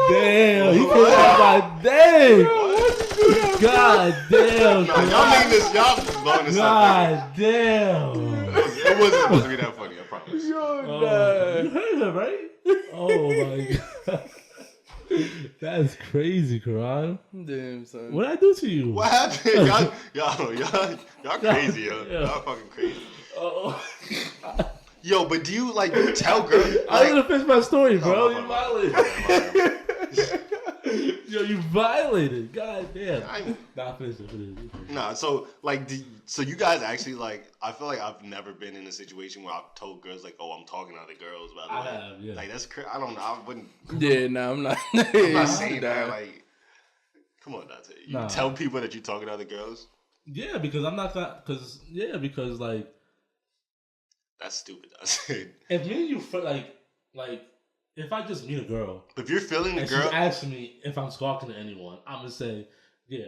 Damn, he put out my day. God damn. No, y'all making this, y'all just blowing this up. God damn. It wasn't supposed to be that funny, I promise. You heard her, right? Oh my god. That's crazy, Karan. Damn, son. What did I do to you? What happened? Y'all crazy, yo. Yeah. Y'all fucking crazy. Oh. Yo, but do you like you tell girls? I was gonna finish my story, bro. Oh, You my violated. Yo, you violated. God damn. I'm- Nah, finish it. Nah, so like, so you guys actually like? I feel like I've never been in a situation where I've told girls like, "Oh, I'm talking to other girls." By the I way, have, yeah. Like that's I don't know. I wouldn't. Yeah, nah, I'm not. I'm not saying that. Like, come on, Dante. You Nah. tell people that you're talking to other girls. Yeah, because I'm not that. Because like, That's stupid, Dante. if me and you feel like if I just meet a girl If you're feeling the and girl, she's asking me if I'm talking to anyone, I'm gonna say, yeah.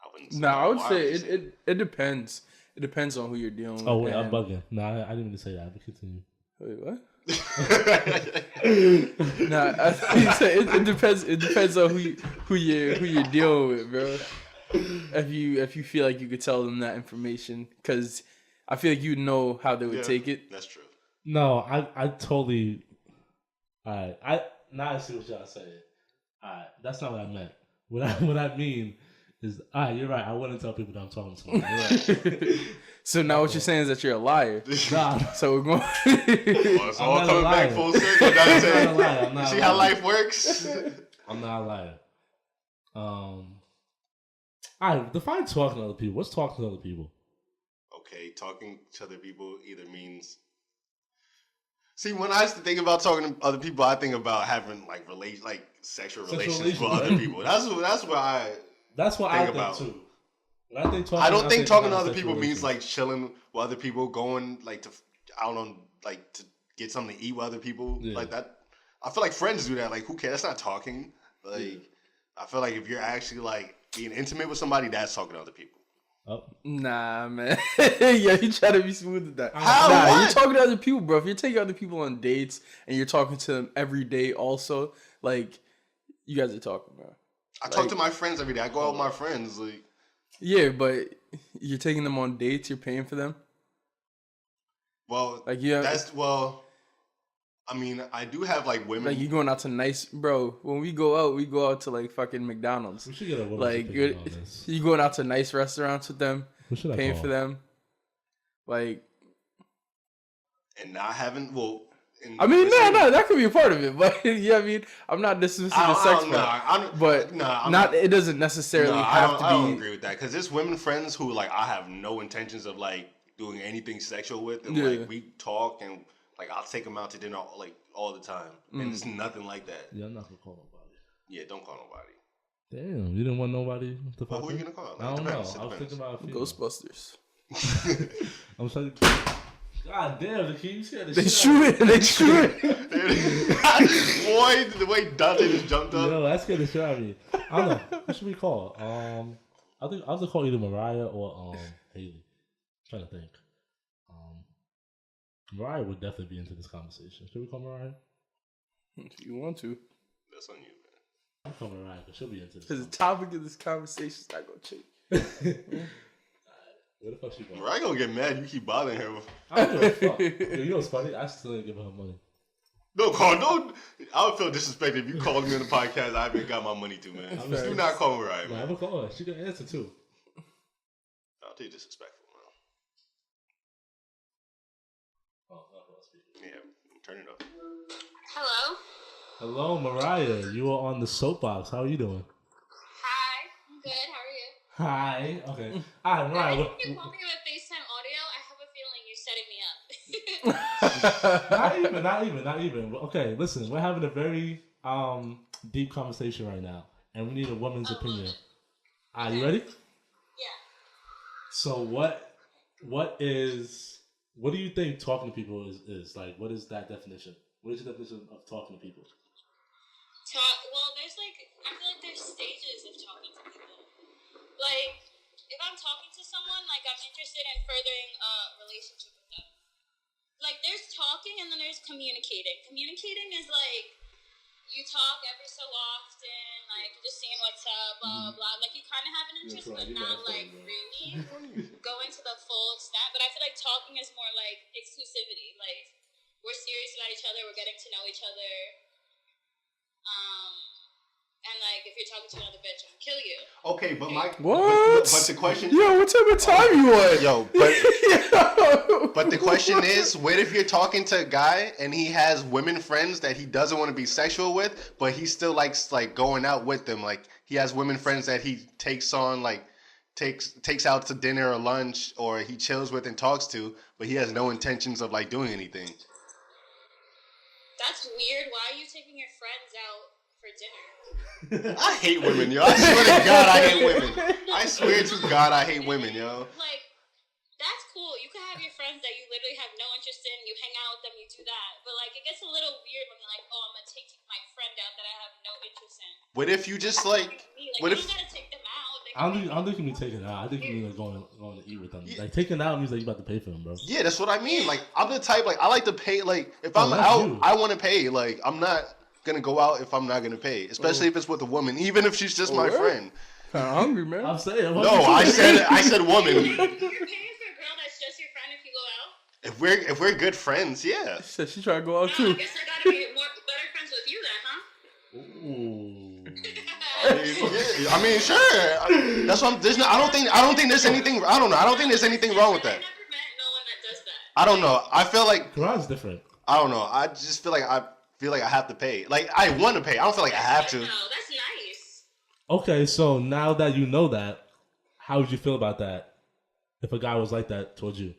I wouldn't. Say Nah, I would Why say you say it depends. It depends on who you're dealing with. Oh wait, I'm and- bugging. Nah, I didn't mean to say that. But continue. Wait, what? that? Nah, I think you said it depends. It depends on who you're dealing with, bro. If you feel like you could tell them that information, because I feel like you know how they would Yeah, take it. That's true. No, I totally. Alright, now I see what y'all saying. Alright, that's not what I meant. What I mean is, alright, you're right. I wouldn't tell people that I'm talking to someone. You're right. So now what you're saying is that you're a liar. Nah, So we're going. Well, it's I'm all not a coming back liar. full circle, I'm not a Dante. liar. I'm You not see a how liar. life works? I'm not a liar. Alright, define talking to other people. What's talking to other people? Okay, talking to other people either means. See, when I used to think about talking to other people, I think about having like sexual relations with other people. That's what I. That's what Think I think about. too. When I think talking, I don't think talking to about other people sexual means relations. like chilling with other people, going like to I don't know, like to get something to eat with other people Yeah. like that. I feel like friends do that. Like, who cares? That's not talking. Like, I feel like if you're actually like being intimate with somebody, that's talking to other people. Oh, Nah, man. Yeah, you try to be smooth with that. How? Nah, What? you're talking to other people, bro. If you're taking other people on dates and you're talking to them every day, also, like, you guys are talking, bro. I talk to my friends every day. I go out with my friends. Like, Yeah, but you're taking them on dates. You're paying for them. well, Like, yeah, that's I mean, I do have like women. like you going out to nice, bro. When we go out to like fucking McDonald's. we should get a woman Like, to you're, opinion on this. you going out to nice restaurants with them, Who should I paying call? for them. Like, and not having I mean, no, that could be a part of it, but yeah, I mean, I'm not dismissing the sex part, but not. It doesn't necessarily have to I don't be. agree with that because there's women friends who like I have no intentions of like doing anything sexual with, and Yeah. like we talk and like I'll take them out to dinner like all the time, and Mm. it's nothing like that. Yeah, I'm not gonna call nobody. Yeah, don't call nobody. Damn, you didn't want nobody to Well, fuck who are you with? gonna call? I don't Depends, know. I was thinking about a female. Ghostbusters. I'm trying to. God damn, the key. You scared the They shit shoot it. They shoot it. Boy, the way Dante just jumped up. Yo, that scared the shit out of me. I don't know. What should we call? I think I was gonna call either Mariah or Haley. I'm trying to think. Mariah would definitely be into this conversation. Should we call Mariah? If you want to, That's on you, man. I'll call Mariah because she'll be into this. because the topic of this conversation is not gonna change. Where the fuck she going? Mariah gonna get mad. You keep bothering her. I don't give a fuck. Yo, you know what's funny? I still didn't give her money. No, Carl, don't. I would feel disrespected if you called me on the podcast. I haven't got my money to, man. That's Do not call Mariah, Nah, man. I'm gonna call her. She can answer too. I'll tell you disrespectful, man. Oh, I'll speak. Yeah, turn it up. Hello. Hello, Mariah. You are on the soapbox. How are you doing? Hi. I'm good. How are you? Hi. Okay. All right. Right. If you call me with FaceTime audio, I have a feeling you're setting me up. Not even. Okay, listen, we're having a very deep conversation right now, and we need a woman's opinion. Are you ready? Yeah. So what do you think talking to people is like? What is that definition? What is your definition of talking to people? Well, there's I feel like there's stages of talking to people. Like, if I'm talking to someone, like, I'm interested in furthering a relationship with them. Like, there's talking and then there's communicating. Communicating is like, you talk every so often, like, just seeing what's up, blah, blah, blah. Like, you kind of have an interest, but not, like, really going to the full extent. But I feel like talking is more like exclusivity. Like, we're serious about each other, we're getting to know each other. And, like, if you're talking to another bitch, I'm gonna kill you. Okay, but What? But the question. Yo, what type of time you on? Yo, but the question is, what if you're talking to a guy and he has women friends that he doesn't want to be sexual with, but he still likes like going out with them? Like he has women friends that he takes on, like takes out to dinner or lunch, or he chills with and talks to, but he has no intentions of like doing anything. That's weird. Why are you taking your friends out for dinner? I hate women, yo. I swear to God, I hate women. I swear to God, I hate women, yo. Like, that's cool. You can have your friends that you literally have no interest in. You hang out with them, you do that. But, like, it gets a little weird when you're like, oh, I'm going to take my friend out that I have no interest in. What if you just like what you if don't gotta take them out. I don't think you mean taking it out. I think you mean like going to eat with them. Like taking it out means like you about to pay for them, bro. Yeah, that's what I mean. Like I'm the type like I like to pay. Like if I'm that's out, you. I want to pay. Like I'm not gonna go out if I'm not gonna pay, especially if it's with a woman, even if she's just my word? friend. Kind of hungry, man. I'm saying. No, I said woman. You're paying for a girl that's just your friend if you go out? If we're good friends, yeah. She said she tried to go out No, I too. guess I gotta be better friends with you then, huh? Ooh. I mean, sure. That's what I'm. I don't think there's anything. I don't know. I don't think there's anything wrong with that. I never met no one that does that. I don't know. I feel like Quran's different. I don't know. I just feel like I have to pay. Like I want to pay. I don't feel like I have to. No, that's nice. Okay, so now that you know that, how would you feel about that? If a guy was like that towards you?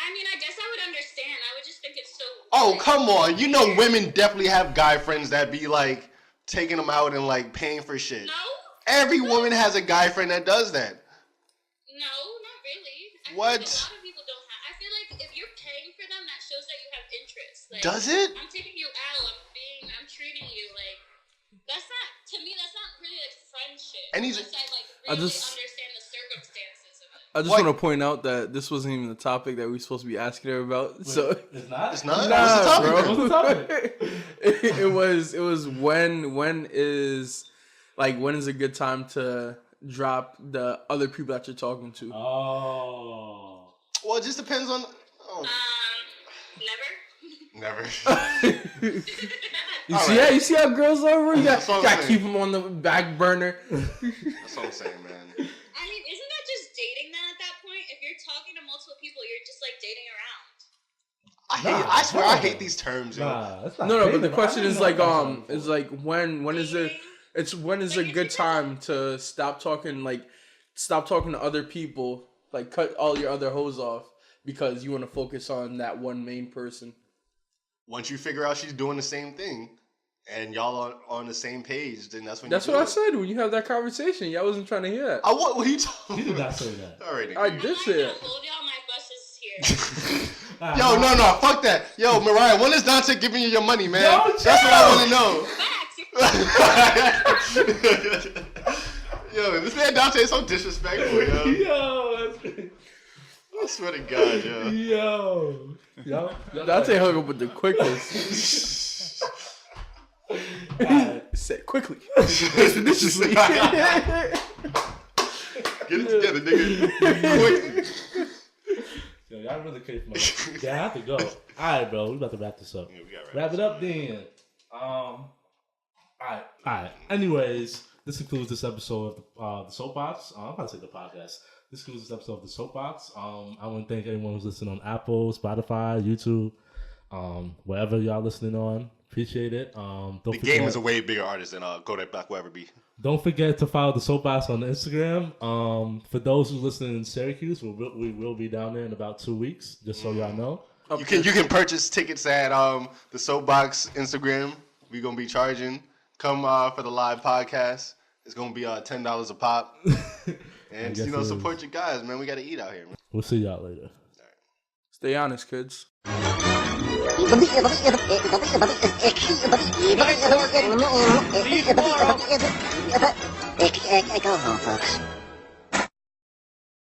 I mean, I guess I would understand. I would just think it's so. Oh, come on. You know women definitely have guy friends that be like taking them out and like paying for shit. No? Every woman has a guy friend that does that. No, not really. I What? Feel like a lot of people don't have. I feel like if you're paying for them, that shows that you have interest. Like, Does it? I'm taking you out. I'm treating you like. That's not to me. That's not really like friendship. And he's- unless I like I really just- understand the circumstances of it. I just What? want to point out that this wasn't even the topic that we were supposed to be asking her about. So It's not. It's not? Nah, What's the topic? bro. What's the topic? it was when is a good time to drop the other people that you're talking to? Oh. Well, it just depends on. Oh, Never. never. You see how girls are, bro? You That's what I'm gotta saying. keep them on the back burner. That's what I'm saying, man. I mean, isn't that just dating then at that point? If you're talking to multiple people, you're just like dating around. I swear I hate these terms, yo. Nah, that's not No, but the dating. question I is don't like, know if is like when is it? It's when is a good time to stop talking to other people, like cut all your other hoes off because you want to focus on that one main person. Once you figure out she's doing the same thing, and y'all are on the same page, then that's when. That's you what I do it. said when you have that conversation. Y'all wasn't trying to hear that. What are you He talking did not about? say that. Alrighty. I did say I'm it. gonna hold y'all my buses here. Yo, no, fuck that. Yo, Mariah, when is Dante giving you your money, man? Yo, That's what I Facts. want to know. Yo, this man Dante is so disrespectful, yo. Yo, that's I swear to God, yo. yo. Dante hung up with the quickest. Said quickly, expeditiously. Get it together, nigga. Quick. Yo, y'all really came for my. Yeah, I have to go. All right, bro. We about to wrap this up. Yeah, we gotta Wrap it up then. All right. Anyways, this concludes this episode of the Soapbox. I'm about to say the podcast. This concludes this episode of the Soapbox. I want to thank everyone who's listening on Apple, Spotify, YouTube, wherever y'all listening on. Appreciate it. Don't The forget, Game is a way bigger artist than Kodak Black will ever be. Don't forget to follow the Soapbox on Instagram. For those who's listening in Syracuse, we will be down there in about 2 weeks, just so y'all know. You can purchase tickets at the Soapbox Instagram. We're gonna be charging. Come for the live podcast. It's gonna be $10 a pop. And support your guys, man. We gotta eat out here, man. We'll see y'all later. Stay honest, kids. Leave tomorrow. Go home, folks.